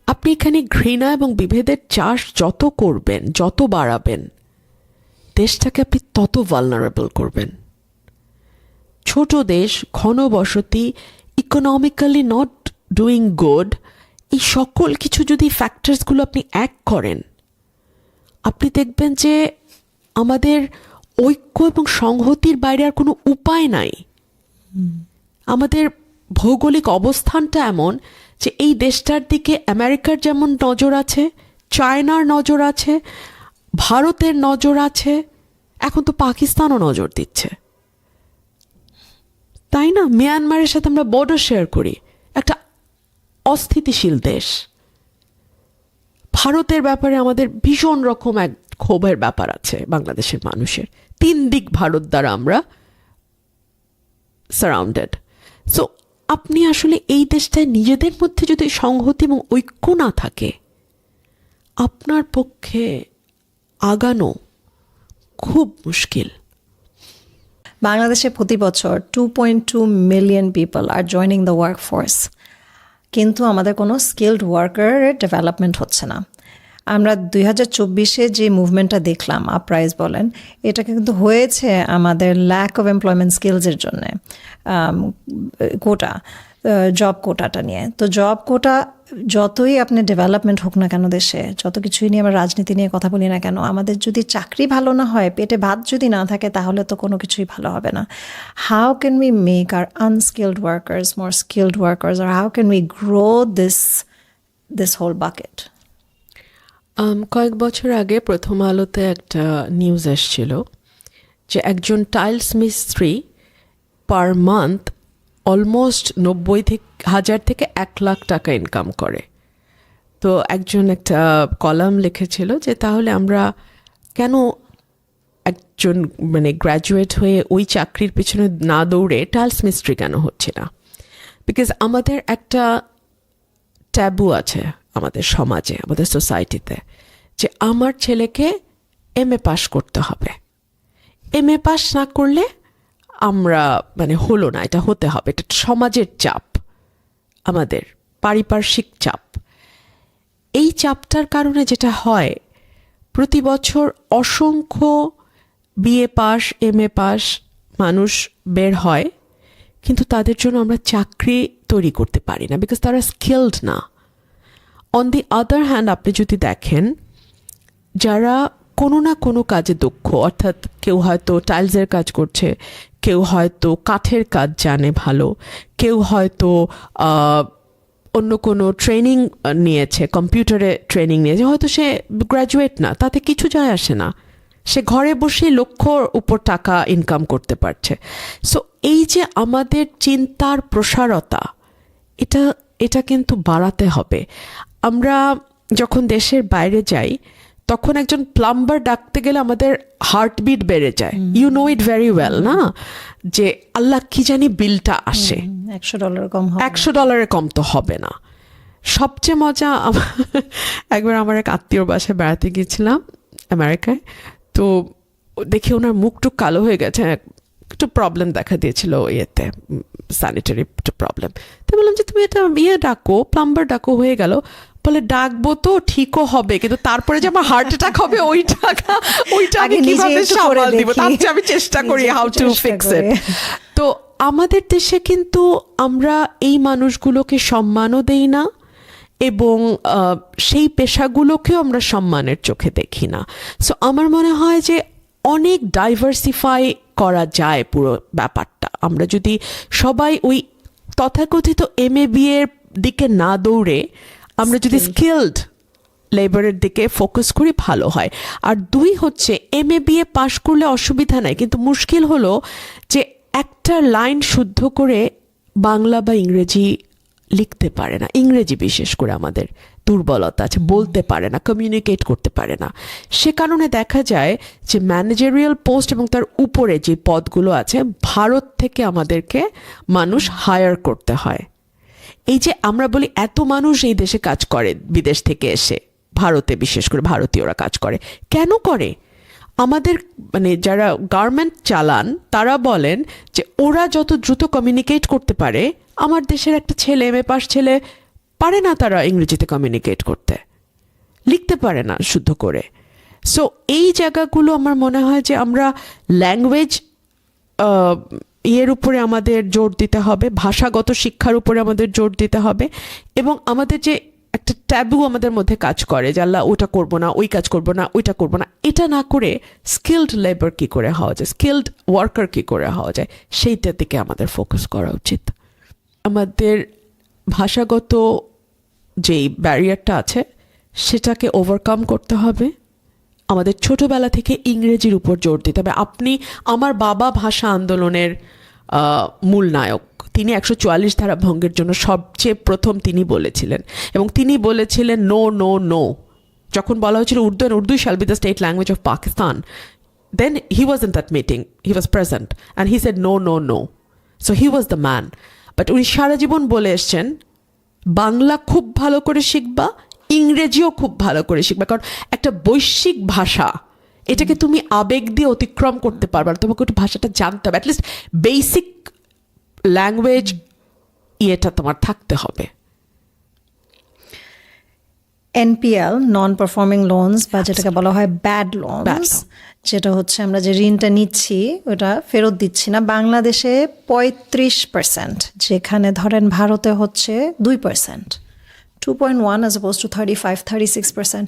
A: আপনি এখানে ঘৃণা এবং বিভেদের চাষ যত করবেন, যত বাড়াবেন, দেশটাকে আপনি তত ভালনারেবল করবেন। ছোট দেশ, ঘনবসতি, ইকোনমিক্যালি নট ডুইং গুড, এই সকল কিছু যদি ফ্যাক্টরসগুলো আপনি এক করেন, আপনি দেখবেন যে আমাদের ঐক্য এবং সংহতির বাইরে আর কোনো উপায় নাই। আমাদের ভৌগোলিক অবস্থানটা এমন যে এই দেশটার দিকে আমেরিকার যেমন নজর আছে, চায়নার নজর আছে, ভারতের নজর আছে, এখন তো পাকিস্তানও নজর দিচ্ছে, তাই না? মিয়ানমারের সাথে আমরা বর্ডার শেয়ার করি, একটা অস্থিতিশীল দেশ। ভারতের ব্যাপারে আমাদের ভীষণ রকম এক ক্ষোভের ব্যাপার আছে বাংলাদেশের মানুষের। 3 দিক ভারত দ্বারা আমরা সারাউন্ডেড। সো আপনি আসলে এই দেশটায় নিজেদের মধ্যে যদি সংহতি এবং ঐক্য না থাকে, আপনার পক্ষে আগানো খুব মুশকিল।
B: বাংলাদেশে প্রতি বছর 2.2 million people are joining the workforce, কিন্তু আমাদের কোনো স্কিলড ওয়ার্কারের ডেভেলপমেন্ট হচ্ছে না। আমরা 2024-এ যে মুভমেন্টটা দেখলাম, আপরাইজ বলেন, এটা কিন্তু হয়েছে আমাদের ল্যাক অফ এমপ্লয়মেন্ট স্কিলসের জন্যে, কোটা, জব কোটাটা নিয়ে। তো জব কোটা যতই আপনি ডেভেলপমেন্ট হোক না কেন দেশে, যত কিছুই নিয়ে আমরা রাজনীতি নিয়ে কথা বলি না কেন, আমাদের যদি চাকরি ভালো না হয়, পেটে ভাত যদি না থাকে, তাহলে তো কোনো কিছুই ভালো হবে না। How can we make our unskilled workers more skilled workers, আর how can we grow this whole bucket?
A: কয়েক বছর আগে প্রথম আলোতে একটা নিউজ এসেছিল যে একজন টাইলস মিস্ত্রি পার মান্থ অলমোস্ট 90,000 থেকে 1 লাখ টাকা ইনকাম করে। তো একজন একটা কলাম লিখেছিল যে তাহলে আমরা কেন একজন মানে গ্র্যাজুয়েট হয়ে ওই চাকরির পিছনে না দৌড়ে টাইলস মিস্ত্রি কেন হচ্ছে না? বিকজ আমাদের একটা ট্যাবু আছে আমাদের সমাজে, আমাদের সোসাইটিতে, যে আমার ছেলেকে MA পাস করতে হবে, MA পাস না করলে আমরা মানে হলো না, এটা হতে হবে। এটা সমাজের চাপ, আমাদের পারিপার্শ্বিক চাপ। এই চাপটার কারণে যেটা হয়, প্রতি বছর অসংখ্য BA পাস, MA পাস মানুষ বের হয়, কিন্তু তাদের জন্য আমরা চাকরি তৈরি করতে পারি না, বিকজ তারা স্কিলড না। অন দি আদার হ্যান্ড, আপনি যদি দেখেন যারা কোনো না কোনো কাজে দক্ষ, অর্থাৎ কেউ হয়তো টাইলসের কাজ করছে, কেউ হয়তো কাঠের কাজ জানে ভালো, কেউ হয়তো অন্য কোনো ট্রেনিং নিয়েছে, কম্পিউটারে ট্রেনিং নিয়েছে, হয়তো সে গ্র্যাজুয়েট না, তাতে কিছু যায় আসে না, সে ঘরে বসে লক্ষর উপর টাকা ইনকাম করতে পারছে। সো এই যে আমাদের চিন্তার প্রসারতা, এটা কিন্তু বাড়াতে হবে। আমরা যখন দেশের বাইরে যাই, তখন একজন প্লাম্বার ডাকতে গেলে আমাদের হার্টবিট বেড়ে যায়। You know it very well না, যে আল্লাহ কি জানি বিলটা আসে,
B: $100 কম,
A: $100 কম তো হবে না। সবচেয়ে মজা, একবার আমার এক আত্মীয়র বাসায় বেড়াতে গিয়েছিলাম আমেরিকায়, তো দেখি ওনার মুখটুক কালো হয়ে গেছে, একটু প্রবলেম দেখা দিয়েছিল ইয়েতে, স্যানিটারি প্রবলেম। তো বললাম যে তুমি এটা ডাকো, প্লাম্বার ডাকো, হয়ে গেল। বলে ডাকবো তো ঠিকও হবে, কিন্তু তারপরে যে আমার হার্ট অ্যাটাক হবে ওইটা আমি কিভাবে সামাল দিব, তার চেয়ে আমি চেষ্টা করি হাউ টু ফিক্স ইট। তো আমাদের দেশে কিন্তু আমরা এই মানুষগুলোকে সম্মানও দেই না, এবং সেই পেশাগুলোকেও আমরা সম্মানের চোখে দেখি না। সো আমার মনে হয় যে অনেক ডাইভার্সিফাই করা যায় পুরো ব্যাপারটা। আমরা যদি সবাই ওই তথাকথিত MA BA এর দিকে না দৌড়ে আমরা যদি স্কিলড লেবারের দিকে ফোকাস করি, ভালো হয়। আর 2 হচ্ছে, MA BA পাশ করলে অসুবিধা নাই, কিন্তু মুশকিল হলো যে একটা লাইন শুদ্ধ করে বাংলা বা ইংরেজি লিখতে পারে না, ইংরেজি বিশেষ করে আমাদের দুর্বলতা আছে, বলতে পারে না, কমিউনিকেট করতে পারে না। সে কারণে দেখা যায় যে ম্যানেজারিয়াল পোস্ট এবং তার উপরে যে পদগুলো আছে, ভারত থেকে আমাদেরকে মানুষ হায়ার করতে হয়। এই যে আমরা বলি এত মানুষ এই দেশে কাজ করে বিদেশ থেকে এসে, ভারতে বিশেষ করে ভারতীয়রা কাজ করে, কেন করে? আমাদের মানে যারা গার্মেন্ট চালান তারা বলেন যে ওরা যত দ্রুত কমিউনিকেট করতে পারে, আমার দেশের একটা ছেলে, MA পাস ছেলে পারে না তারা ইংরেজিতে কমিউনিকেট করতে, লিখতে পারে না শুদ্ধ করে। সো এই জায়গাগুলো আমার মনে হয় যে আমরা ল্যাঙ্গুয়েজ এর উপরে আমাদের জোর দিতে হবে, ভাষাগত শিক্ষার উপরে আমাদের জোর দিতে হবে, এবং আমাদের যে একটা ট্যাবু আমাদের মধ্যে কাজ করে যে আল্লাহ ওটা করবো না, ওই কাজ করবো না, ওইটা করবো না, এটা না করে স্কিলড লেবার কি করে হওয়া যায়, স্কিলড ওয়ার্কার কি করে হওয়া যায়, সেইটার দিকে আমাদের ফোকাস করা উচিত। আমাদের ভাষাগত যেই ব্যারিয়ারটা আছে সেটাকে ওভারকাম করতে হবে। আমাদের ছোটবেলা থেকে ইংরেজির উপর জোর দিতে হবে। আপনি, আমার বাবা ভাষা আন্দোলনের মূল নায়ক। তিনি 144 ধারা ভঙ্গের জন্য সবচেয়ে প্রথম তিনি বলেছিলেন, এবং তিনি বলেছিলেন নো নো নো। যখন বলা হয়েছিল Urdu shall be the state language of Pakistan, then he was in that meeting, he was present, and he said no no no. So he was the man. But উনি সারা জীবন বলে এসছেন বাংলা খুব ভালো করে শিখবা, ইংরেজিও খুব ভালো করে শিখবা, কারণ একটা বৈশ্বিক ভাষা, এটাকে তুমি আবেগ দিয়ে অতিক্রম করতে পারবা না, তোমাকে একটু ভাষাটা জানতে হবে, অ্যাটলিস্ট বেসিক ল্যাঙ্গুয়েজ ইয়েটা তোমার থাকতে হবে।
B: এনপিএল, নন পারফর্মিং লোনস, বা যেটাকে বলা হয় ব্যাড
A: Bad
B: লোনস,
A: loan.
B: যেটা হচ্ছে আমরা যে ঋণটা নিচ্ছি ওটা ফেরত দিচ্ছি না, বাংলাদেশে 35%, যেখানে ধরেন ভারতে হচ্ছে 2%, 2.1 as opposed to 35-36%।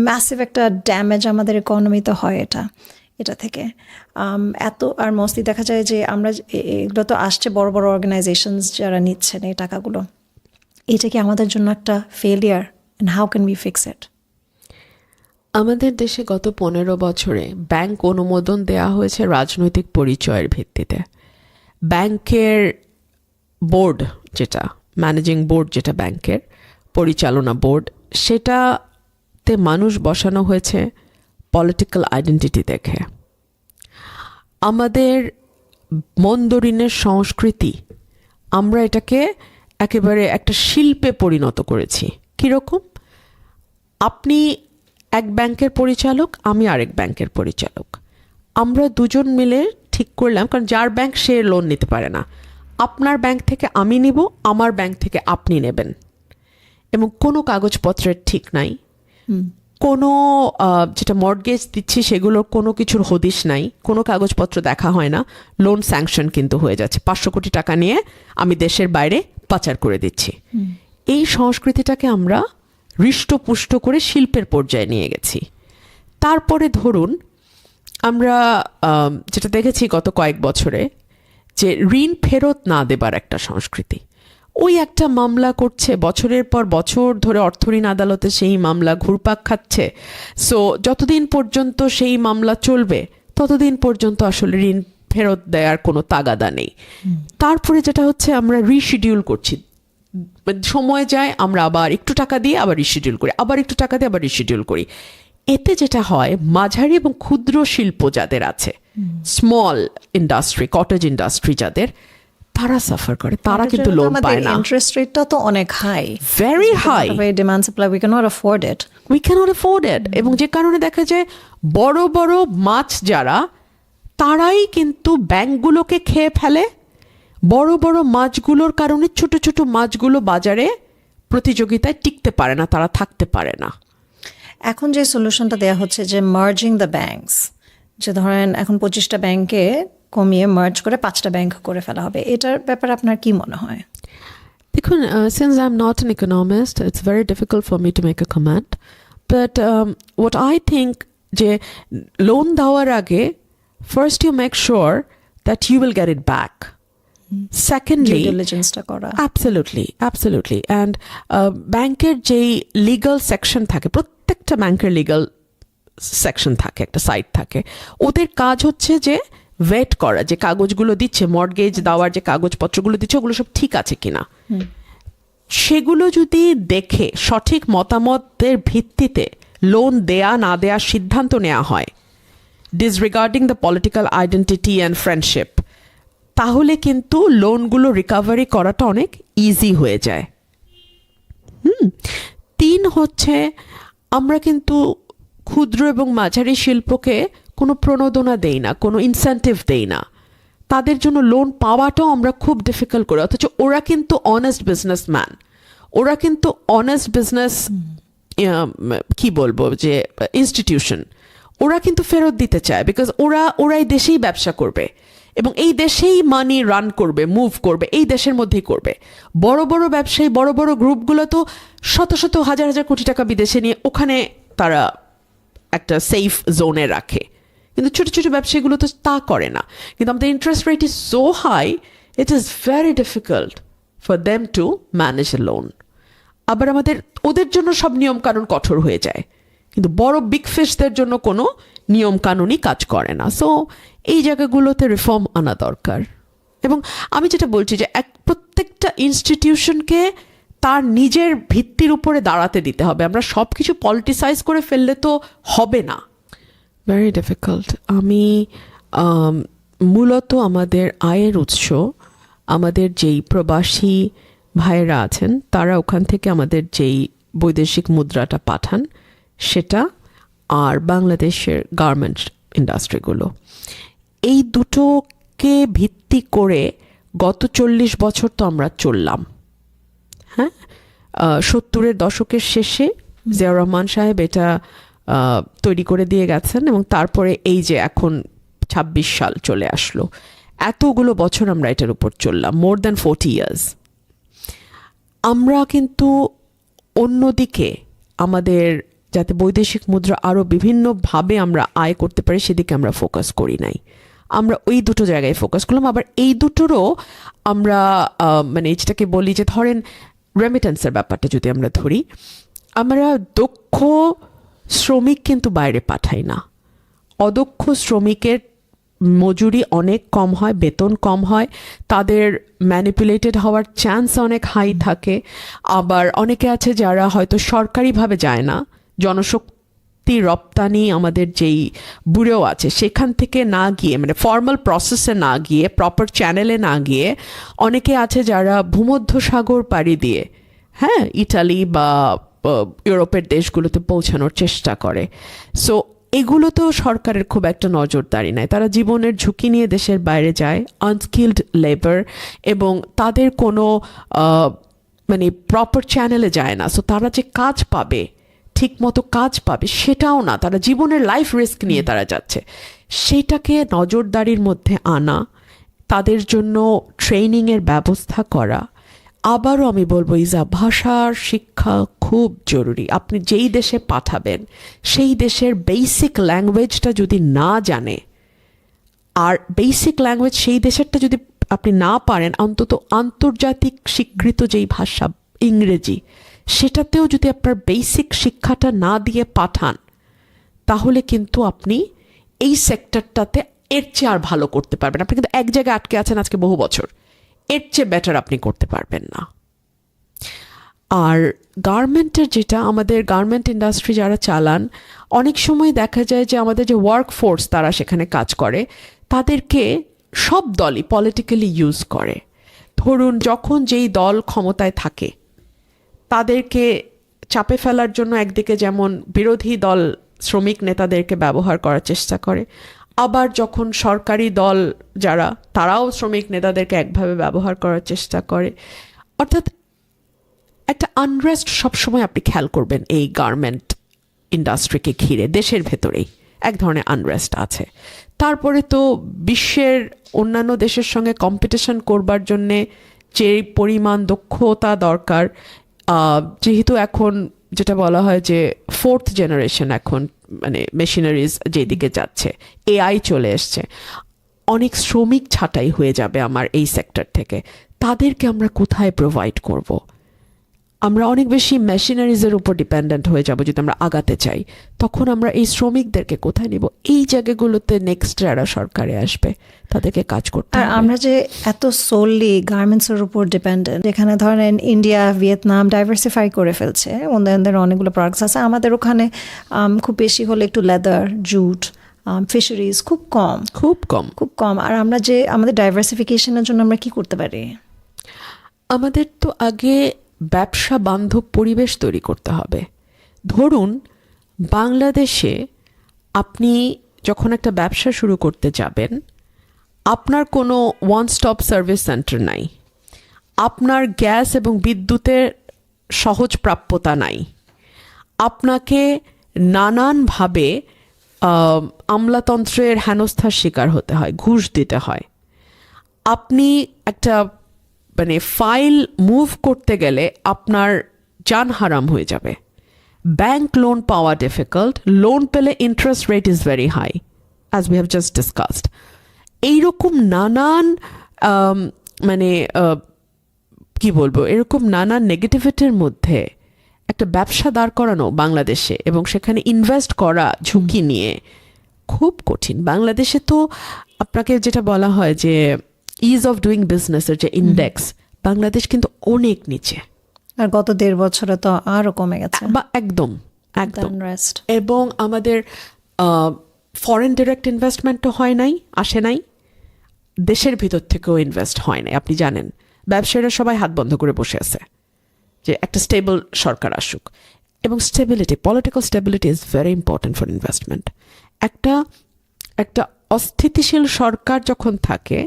B: ম্যাসিভ একটা ড্যামেজ আমাদের ইকোনমিতে হয় এটা থেকে। এত আর মোস্টলি দেখা যায় যে আমরা এগুলো তো আসছে বড় বড় অর্গানাইজেশনস যারা নিচ্ছেন এই টাকাগুলো। এটা কি আমাদের জন্য একটা failure, and how can we fix it?
A: আমাদের দেশে গত 15 বছরে ব্যাংক অনুমোদন দেওয়া হয়েছে রাজনৈতিক পরিচয়ের ভিত্তিতে। ব্যাংকের বোর্ড, যেটা ম্যানেজিং বোর্ড, যেটা ব্যাংকের পরিচালনা বোর্ড, সেটাতে মানুষ বসানো হয়েছে পলিটিক্যাল আইডেন্টিটি দেখে। আমাদের মন্দরিনের সংস্কৃতি, আমরা এটাকে একেবারে একটা শিল্পে পরিণত করেছি। কীরকম? আপনি এক ব্যাংকের পরিচালক, আমি আরেক ব্যাংকের পরিচালক, আমরা দুজন মিলে ঠিক করলাম, কারণ যার ব্যাংক সে লোন নিতে পারে না, আপনার ব্যাংক থেকে আমি নিব, আমার ব্যাংক থেকে আপনি নেবেন, এবং কোনো কাগজপত্রের ঠিক নাই, কোনো যেটা মর্টগেজ দিচ্ছি সেগুলোর কোনো কিছুর হদিশ নাই, কোনো কাগজপত্র দেখা হয় না, লোন স্যাংশন কিন্তু হয়ে যাচ্ছে, 500 কোটি টাকা নিয়ে আমি দেশের বাইরে পাচার করে দিচ্ছি। এই সংস্কৃতিটাকে আমরা হৃষ্টপুষ্ট করে শিল্পের পর্যায়ে নিয়ে গেছি। তারপরে ধরুন আমরা যেটা দেখেছি গত কয়েক বছরে, যে ঋণ ফেরত না দেবার একটা সংস্কৃতি। ওই একটা মামলা করছে, বছরের পর বছর ধরে অর্থঋণ আদালতে সেই মামলা ঘুরপাক খাচ্ছে। সো যতদিন পর্যন্ত সেই মামলা চলবে ততদিন পর্যন্ত আসলে ঋণ ফেরত দেওয়ার কোনো তাগাদা নেই। তারপরে যেটা হচ্ছে, আমরা রিশিডিউল করছি, সময় যায় আমরা আবার একটু টাকা দিয়ে আবার রিশিডিউল করি, আবার একটু টাকা দিয়ে আবার রিশিডিউল করি। এতে যেটা হয়, মাঝারি এবং ক্ষুদ্র শিল্প যাদের আছে, স্মল ইন্ডাস্ট্রি, কটেজ ইন্ডাস্ট্রি যাদের, তারা সাফার করে, তারা কিন্তু লোন পায় না।
B: ইন্টারেস্ট রেটটা তো অনেক high,
A: very high,
B: demand supply, we can't afford it,
A: এবং যে কারণে দেখা যায় বড় বড় মাছ যারা, তারাই কিন্তু ব্যাংকগুলোকে খেয়ে ফেলে। বড় বড় মাছগুলোর কারণে ছোট ছোট মাছগুলো বাজারে প্রতিযোগিতায় টিকতে পারে না, তারা থাকতে পারে না।
B: এখন যে সলিউশনটা দেওয়া হচ্ছে যে মার্জিং দ্য ব্যাংকস, যে ধরেন এখন 25টা ব্যাংকে কমিয়ে মার্জ করে 5টা ব্যাংক করে ফেলা হবে, এটার ব্যাপারে আপনার কি মনে হয়?
A: দেখুন, since I'm not an economist, it's very difficult for me to make a comment. But what I think, যে লোন দেওয়ার আগে first you make sure that you will get it back. Secondly,
B: Due diligence-টা করা।
A: absolutely. And ব্যাংকের যেই legal section থাকে, প্রত্যেকটা ব্যাংকের legal section থাকে, একটা সাইট থাকে, ওদের কাজ হচ্ছে যে ভেট করা, যে কাগজগুলো দিচ্ছে, মর্টগেজ দেওয়ার যে কাগজপত্রগুলো দিচ্ছে, ওগুলো সব ঠিক আছে কিনা। সেগুলো যদি দেখে সঠিক মতামতের ভিত্তিতে লোন দেয়া না দেওয়ার সিদ্ধান্ত নেওয়া হয়, disregarding the political identity and friendship, তাহলে কিন্তু লোনগুলো রিকভারি করাটা অনেক ইজি হয়ে যায়। 3 হচ্ছে, আমরা কিন্তু ক্ষুদ্র এবং মাঝারি শিল্পকে কোনো প্রণোদনা দেই না, কোনো ইনসেন্টিভ দেই না, তাদের জন্য লোন পাওয়াটাও আমরা খুব ডিফিকাল্ট করি। অথচ ওরা কিন্তু অনেস্ট বিজনেসম্যান, ওরা কিন্তু অনেস্ট বিজনেস, কি বলবো, যে ইনস্টিটিউশন, ওরা কিন্তু ফেরত দিতে চায়, বিকজ ওরা এই দেশেই ব্যবসা করবে এবং এই দেশেই মানি রান করবে, মুভ করবে, এই দেশের মধ্যেই করবে। বড় বড় ব্যবসায়ী, বড় বড় গ্রুপগুলো তো শত শত হাজার হাজার কোটি টাকা বিদেশে নিয়ে ওখানে তারা একটা সেফ জোনে রাখে, কিন্তু ছোট ছোট ব্যবসায়ীগুলো তো তা করে না। কিন্তু আমাদের interest rate is so high, it is very difficult for them to manage a loan. আবার ওদের জন্য সব নিয়মকানুন কঠোর হয়ে যায়, কিন্তু বড় বিগ ফিশদের জন্য কোনো নিয়মকানুনই কাজ করে না। সো এই জায়গাগুলোতে রিফর্ম আনা দরকার। এবং আমি যেটা বলছি যে প্রত্যেকটা ইনস্টিটিউশনকে তার নিজের ভিত্তির উপরে দাঁড়াতে দিতে হবে। আমরা সব কিছু পলিটিসাইজ করে ফেললে তো হবে না। Very difficult. আমি মূলত আমাদের আয়ের উৎস, আমাদের যেই প্রবাসী ভাইয়েরা আছেন তারা ওখান থেকে আমাদের যেই বৈদেশিক মুদ্রাটা পাঠান সেটা, আর বাংলাদেশের গার্মেন্টস ইন্ডাস্ট্রিগুলো, এই দুটোকে ভিত্তি করে গত 40 বছর তো আমরা চললাম। হ্যাঁ, 70-এর দশকের শেষে জিয়াউর রহমান সাহেব এটা তৈরি করে দিয়ে গেছেন, এবং তারপরে এই যে এখন 26 সাল চলে আসলো, এতগুলো বছর আমরা এটার উপর চললাম, মোর দ্যান 40 ইয়ার্স। আমরা কিন্তু অন্যদিকে আমাদের যাতে বৈদেশিক মুদ্রা আরও বিভিন্নভাবে আমরা আয় করতে পারি সেদিকে আমরা ফোকাস করি নাই। আমরা ওই দুটো জায়গায় ফোকাস করলাম। আবার এই দুটোরও আমরা মানে যেটাকে বলি যে ধরেন রেমিটেন্সের ব্যাপারটা যদি আমরা ধরি, আমরা দক্ষ শ্রমিক কিন্তু বাইরে পাঠাই না। অদক্ষ শ্রমিকের মজুরি অনেক কম হয়, বেতন কম হয়, তাদের ম্যানিপুলেটেড হওয়ার চান্স অনেক হাই থাকে। আবার অনেকে আছে যারা হয়তো সরকারিভাবে যায় না, জনশক্তি রপ্তানি আমাদের যেই ব্যুরো আছে সেখান থেকে না গিয়ে, মানে ফর্মাল প্রসেসে না গিয়ে, প্রপার চ্যানেলে না গিয়ে, অনেকে আছে যারা ভূমধ্যসাগর পাড়ি দিয়ে, হ্যাঁ, ইটালি বা ইউরোপের দেশগুলোতে পৌঁছানোর চেষ্টা করে। সো এগুলোতেও সরকারের খুব একটা নজরদারি নাই। তারা জীবনের ঝুঁকি নিয়ে দেশের বাইরে যায়, আনস্কিল্ড লেবার, এবং তাদের কোনো মানে প্রপার চ্যানেলে যায় না। সো তারা যে কাজ পাবে, ঠিক মতো কাজ পাবে সেটাও না, তারা জীবনের লাইফ রিস্ক নিয়ে তারা যাচ্ছে। সেটাকে নজরদারির মধ্যে আনা, তাদের জন্য ট্রেনিংয়ের ব্যবস্থা করা। আবারও আমি বলবো ইজা, ভাষার শিক্ষা খুব জরুরি। আপনি যেই দেশে পাঠাবেন সেই দেশের বেসিক ল্যাঙ্গুয়েজটা যদি না জানে, আর বেসিক ল্যাঙ্গুয়েজ সেই দেশেরটা যদি আপনি না পারেন, অন্তত আন্তর্জাতিক স্বীকৃত যেই ভাষা ইংরেজি, সেটাতেও যদি আপনার বেসিক শিক্ষাটা না দিয়ে পাঠান, তাহলে কিন্তু আপনি এই সেক্টরটাতে এর চেয়ে আর ভালো করতে পারবেন। আপনি কিন্তু এক জায়গায় আটকে আছেন আজকে বহু বছর, এর চেয়ে বেটার আপনি করতে পারবেন না। আর গার্মেন্টের যেটা, আমাদের গার্মেন্ট ইন্ডাস্ট্রি যারা চালান, অনেক সময় দেখা যায় যে আমাদের যে ওয়ার্ক ফোর্স তারা সেখানে কাজ করে, তাদেরকে সব দলই পলিটিক্যালি ইউজ করে। ধরুন যখন যেই দল ক্ষমতায় থাকে তাদেরকে চাপে ফেলার জন্য একদিকে যেমন বিরোধী দল শ্রমিক নেতাদেরকে ব্যবহার করার চেষ্টা করে, আবার যখন সরকারি দল যারা, তারাও শ্রমিক নেতাদেরকে একভাবে ব্যবহার করার চেষ্টা করে। অর্থাৎ একটা আনরেস্ট সবসময় আপনি খেয়াল করবেন এই গার্মেন্ট ইন্ডাস্ট্রিকে ঘিরে, দেশের ভেতরেই এক ধরনের আনরেস্ট আছে। তারপরে তো বিশ্বের অন্যান্য দেশের সঙ্গে কম্পিটিশন করবার জন্যে যে পরিমাণ দক্ষতা দরকার, যেহেতু এখন যেটা বলা হয় যে 4th জেনারেশন এখন মানে মেশিনারিজ যেদিকে যাচ্ছে, এআই চলে এসছে, অনেক শ্রমিক ছাঁটাই হয়ে যাবে আমার এই সেক্টর থেকে। তাদেরকে আমরা কোথায় প্রোভাইড করব? আমরা অনেক বেশি মেশিনারিজের উপর ডিপেন্ডেন্ট হয়ে যাব যদি আমরা আগাতে চাই। তখন আমরা এই শ্রমিকদেরকে কোথায় নিব? এই জায়গাগুলোতে নেক্সট যারা সরকারে আসবে তাদেরকে কাজ করতে হবে।
B: আর আমরা যে এত সোললি গার্মেন্টসের উপর ডিপেন্ডেন্ট, যেখানে ধরেন ইন্ডিয়া, ভিয়েতনাম ডাইভার্সিফাই করে ফেলছে, ওদের অনেকগুলো প্রোডাক্টস আছে। আমাদের ওখানে খুব বেশি হলে একটু লেদার, জুট, ফিশারিজ খুব কম, খুব কম। আর আমরা যে আমাদের ডাইভার্সিফিকেশনের জন্য আমরা কি করতে পারি?
A: আমাদের তো আগে ব্যবসা বান্ধব পরিবেশ তৈরি করতে হবে। ধরুন বাংলাদেশে আপনি যখন একটা ব্যবসা শুরু করতে যাবেন, আপনার কোনো ওয়ান স্টপ সার্ভিস সেন্টার নাই, আপনার গ্যাস এবং বিদ্যুতের সহজ প্রাপ্যতা নাই, আপনাকে নানানভাবে আমলাতন্ত্রের হেনস্থার শিকার হতে হয়, ঘুষ দিতে হয়। আপনি একটা মানে ফাইল মুভ করতে গেলে আপনার জান হারাম হয়ে যাবে। ব্যাংক লোন পাওয়া ডিফিকাল্ট, লোন পেলে interest rate is very high, as we have just discussed. এইরকম নানান মানে কি বলবো, এরকম নানা নেগেটিভিটির মধ্যে একটা ব্যবসা দাঁড় করানো বাংলাদেশে এবং সেখানে ইনভেস্ট করা ঝুঁকি নিয়ে খুব কঠিন। বাংলাদেশে তো আপনাকে যেটা বলা হয় যে ইজ অফ ডুইং বিজনেসের যে ইন্ডেক্স, বাংলাদেশ কিন্তু অনেক নিচে,
B: আর গত 1.5 বছরে তো আরো কমে গেছে।
A: বা একদম একদম।
B: Unrest.
A: এবং আমাদের ফরেন ডিরেক্ট ইনভেস্টমেন্টও হয় নাই, আসে নাই, দেশের ভিতর থেকেও ইনভেস্ট হয় নাই। আপনি জানেন ব্যবসায়ীরা সবাই হাত বন্ধ করে বসে আছে যে একটা স্টেবল সরকার আসুক। এবং stability, political stability is very important for investment. একটা অস্থিতিশীল সরকার যখন থাকে,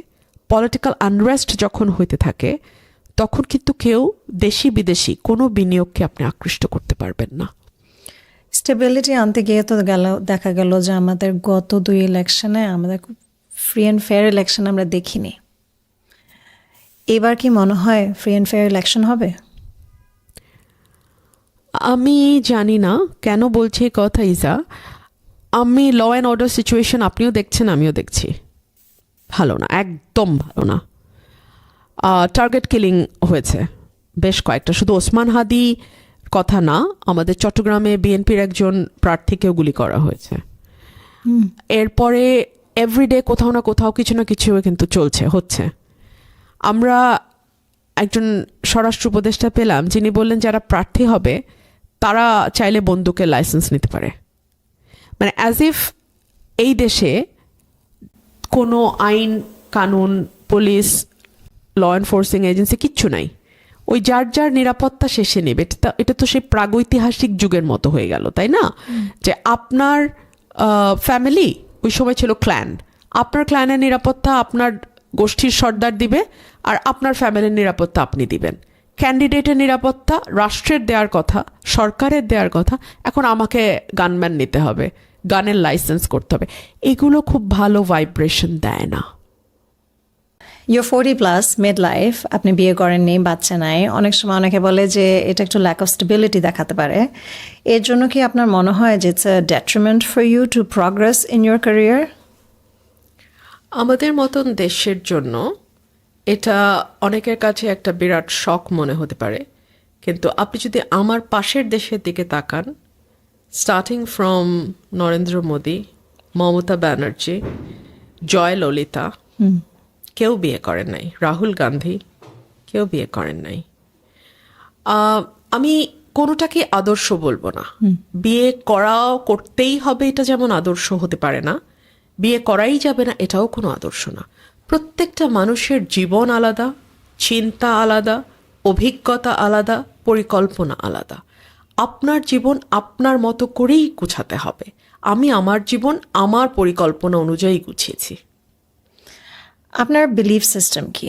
A: পলিটিক্যাল আনরেস্ট যখন হইতে থাকে, তখন কিন্তু কেউ দেশি বিদেশি কোনো বিনিয়োগকে আপনি আকৃষ্ট করতে পারবেন না।
B: স্টেবিলিটি আনতে গিয়ে তো দেখা গেল যে আমাদের গত 2 ইলেকশনে আমাদের খুব ফ্রি অ্যান্ড ফেয়ার ইলেকশন আমরা দেখিনি। এবার কি মনে হয় ফ্রি অ্যান্ড ফেয়ার ইলেকশন হবে?
A: আমি জানি না কেন বলছি এই কথা ইসা। আমি ল অ্যান্ড অর্ডার সিচুয়েশন আপনিও দেখছেন, আমিও দেখছি, ভালো না, একদম ভালো না। টার্গেট কিলিং হয়েছে বেশ কয়েকটা, শুধু ওসমান হাদি কথা না, আমাদের চট্টগ্রামে বিএনপির একজন প্রার্থীকেও গুলি করা হয়েছে। এরপরে এভরিডে কোথাও না কোথাও কিছু না কিছু কিন্তু হচ্ছে। আমরা একজন স্বরাষ্ট্র উপদেষ্টা পেলাম যিনি বললেন যারা প্রার্থী হবে তারা চাইলে বন্দুকের লাইসেন্স নিতে পারে। মানে অ্যাজ ইফ এই দেশে কোনো আইন কানুন, পুলিশ, ল এনফোর্সিং এজেন্সি কিচ্ছু নাই। ওই যার যার নিরাপত্তা শেষে নেবে। এটা তো সেই প্রাগৈতিহাসিক যুগের মতো হয়ে গেল, তাই না? যে আপনার ফ্যামিলি, ওই সময় ছিল ক্ল্যান, আপনার ক্ল্যানের নিরাপত্তা আপনার গোষ্ঠীর সর্দার দিবে, আর আপনার ফ্যামিলির নিরাপত্তা আপনি দিবেন। ক্যান্ডিডেটের নিরাপত্তা রাষ্ট্রের দেওয়ার কথা, সরকারের দেওয়ার কথা, এখন আমাকে গানম্যান নিতে হবে, গানের লাইসেন্স করতে হবে। এগুলো খুব ভালো ভাইব্রেশন দেয় না।
B: ইউর 40+ মিড লাইফ, আপনি বিয়ে করেননি, বাচ্চা নাই, অনেক সময় অনেকে বলে যে এটা একটু ল্যাক অফ স্টেবিলিটি দেখাতে পারে। এর জন্য কি আপনার মনে হয় যে it's a detriment for you to progress in your career?
A: আমাদের মতন দেশের জন্য এটা অনেকের কাছে একটা বিরাট শখ মনে হতে পারে, কিন্তু আপনি যদি আমার পাশের দেশের দিকে তাকান, স্টার্টিং ফ্রম নরেন্দ্র মোদী, মমতা ব্যানার্জি, জয়ললিতা, কেউ বিয়ে করেন নাই, রাহুল গান্ধী, কেউ বিয়ে করেন নাই। আমি কোনোটাকে আদর্শ বলবো না। বিয়ে করতেই হবে এটা যেমন আদর্শ হতে পারে না, বিয়ে করাই যাবে না এটাও কোনো আদর্শ না। প্রত্যেকটা মানুষের জীবন আলাদা, চিন্তা আলাদা, অভিজ্ঞতা আলাদা, পরিকল্পনা আলাদা। আপনার জীবন আপনার মতো করেই গুছাতে হবে। আমি আমার জীবন আমার পরিকল্পনা অনুযায়ী গুছিয়েছি।
B: আপনার বিলিফ সিস্টেম কি?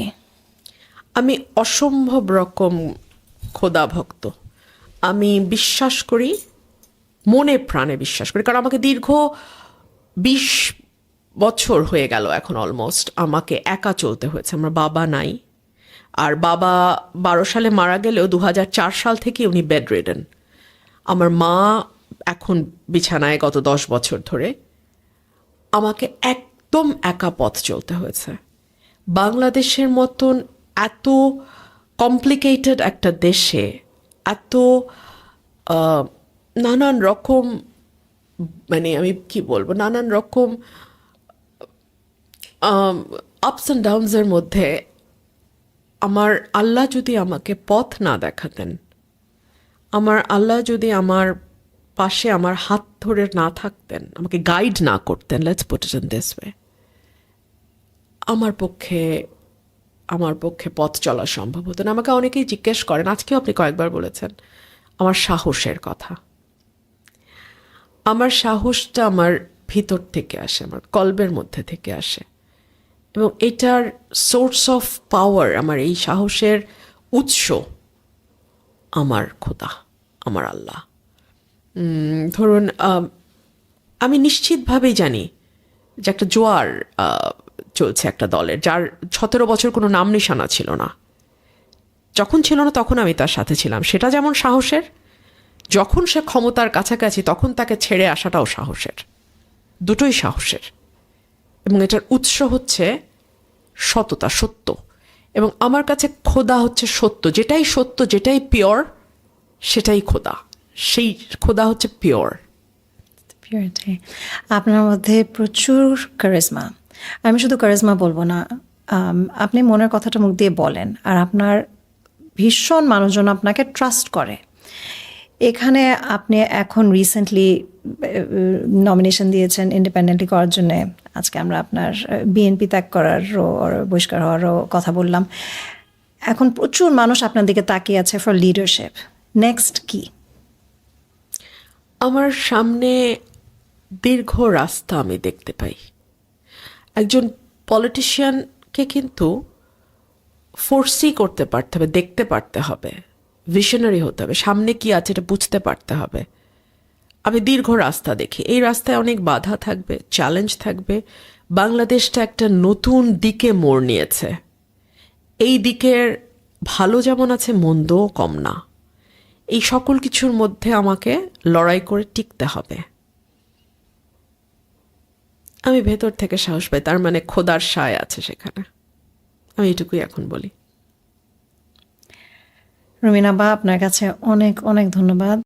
A: আমি অসম্ভব রকম খোদা ভক্ত। আমি বিশ্বাস করি, মনে প্রাণে বিশ্বাস করি, কারণ আমাকে দীর্ঘ 20 বছর হয়ে গেল এখন অলমোস্ট আমাকে একা চলতে হয়েছে। আমার বাবা নাই, আর বাবা 12 সালে মারা গেলেও 2004 সাল থেকে উনি বেড রিডেন। আমার মা এখন বিছানায় গত 10 বছর ধরে। আমাকে একদম একা পথ চলতে হয়েছে। বাংলাদেশের মতন এত কমপ্লিকেটেড একটা দেশে এত নানান রকম, মানে আমি কি বলবো, নানান রকম আপস অ্যান্ড ডাউনসের মধ্যে আমার আল্লাহ যদি আমাকে পথ না দেখাতেন, আমার আল্লাহ যদি আমার পাশে আমার হাত ধরে না থাকতেন, আমাকে গাইড না করতেন, let's put it in this way, আমার পক্ষে পথ চলা সম্ভব হতো না। আমাকে অনেকেই জিজ্ঞেস করেন, আজকেও আপনি কয়েকবার বলেছেন আমার সাহসের কথা। আমার সাহসটা আমার ভিতর থেকে আসে, আমার কলবের মধ্যে থেকে আসে, এবং এটার সোর্স অফ পাওয়ার, আমার এই সাহসের উৎস আমার খোদা, আমার আল্লাহ। ধরুন আমি নিশ্চিতভাবেই জানি যে একটা জোয়ার চলছে একটা দলের, যার 17 বছর কোনো নাম নিশানা ছিল না। যখন ছিল না তখন আমি তার সাথে ছিলাম, সেটা যেমন সাহসের। যখন সে ক্ষমতার কাছাকাছি তখন তাকে ছেড়ে আসাটাও সাহসের, দুটোই সাহসের। এবং এটার উৎস হচ্ছে সততা, সত্য। এবং আমার কাছে খোদা হচ্ছে সত্য, যেটাই সত্য, যেটাই পিওর, সেটাই খোদা। সেই খোদা হচ্ছে পিওর।
B: পিউরিটি। আপনার মধ্যে প্রচুর কারিজমা। আমি শুধু কারিজমা বলবো না, আপনি মনের কথাটা মুখ দিয়ে বলেন, আর আপনার ভীষণ মানুষজন আপনাকে ট্রাস্ট করে। এখানে আপনি এখন রিসেন্টলি নমিনেশন দিয়েছেন ইন্ডিপেন্ডেন্টলি করার জন্যে। আজকে আমরা আপনার বিএনপি ত্যাগ করারও বহিষ্কার হওয়ারও কথা বললাম। এখন প্রচুর মানুষ আপনার দিকে তাকিয়ে আছে ফর লিডারশিপ। নেক্সট কি?
A: আমার সামনে দীর্ঘ রাস্তা আমি দেখতে পাই। একজন পলিটিশিয়ানকে কিন্তু ফোর্সি করতে পারতে হবে, দেখতে পারতে হবে, ভিশনারি হতে হবে, সামনে কি আছে এটা বুঝতে পারতে হবে। আমি দীর্ঘ রাস্তা দেখি, এই রাস্তায় অনেক বাধা থাকবে, চ্যালেঞ্জ থাকবে। বাংলাদেশটা একটা নতুন দিকে মোড় নিয়েছে। এই দিকের ভালো যেমন আছে, মন্দও কম না। এই সকল কিছুর মধ্যে আমাকে লড়াই করে টিকতে হবে। আমি ভেতর থেকে সাহস পাই, তার মানে খোদার সায় আছে সেখানে। আমি এটুকুই এখন বলি।
B: রুমিনা বা, আপনার কাছে অনেক অনেক ধন্যবাদ।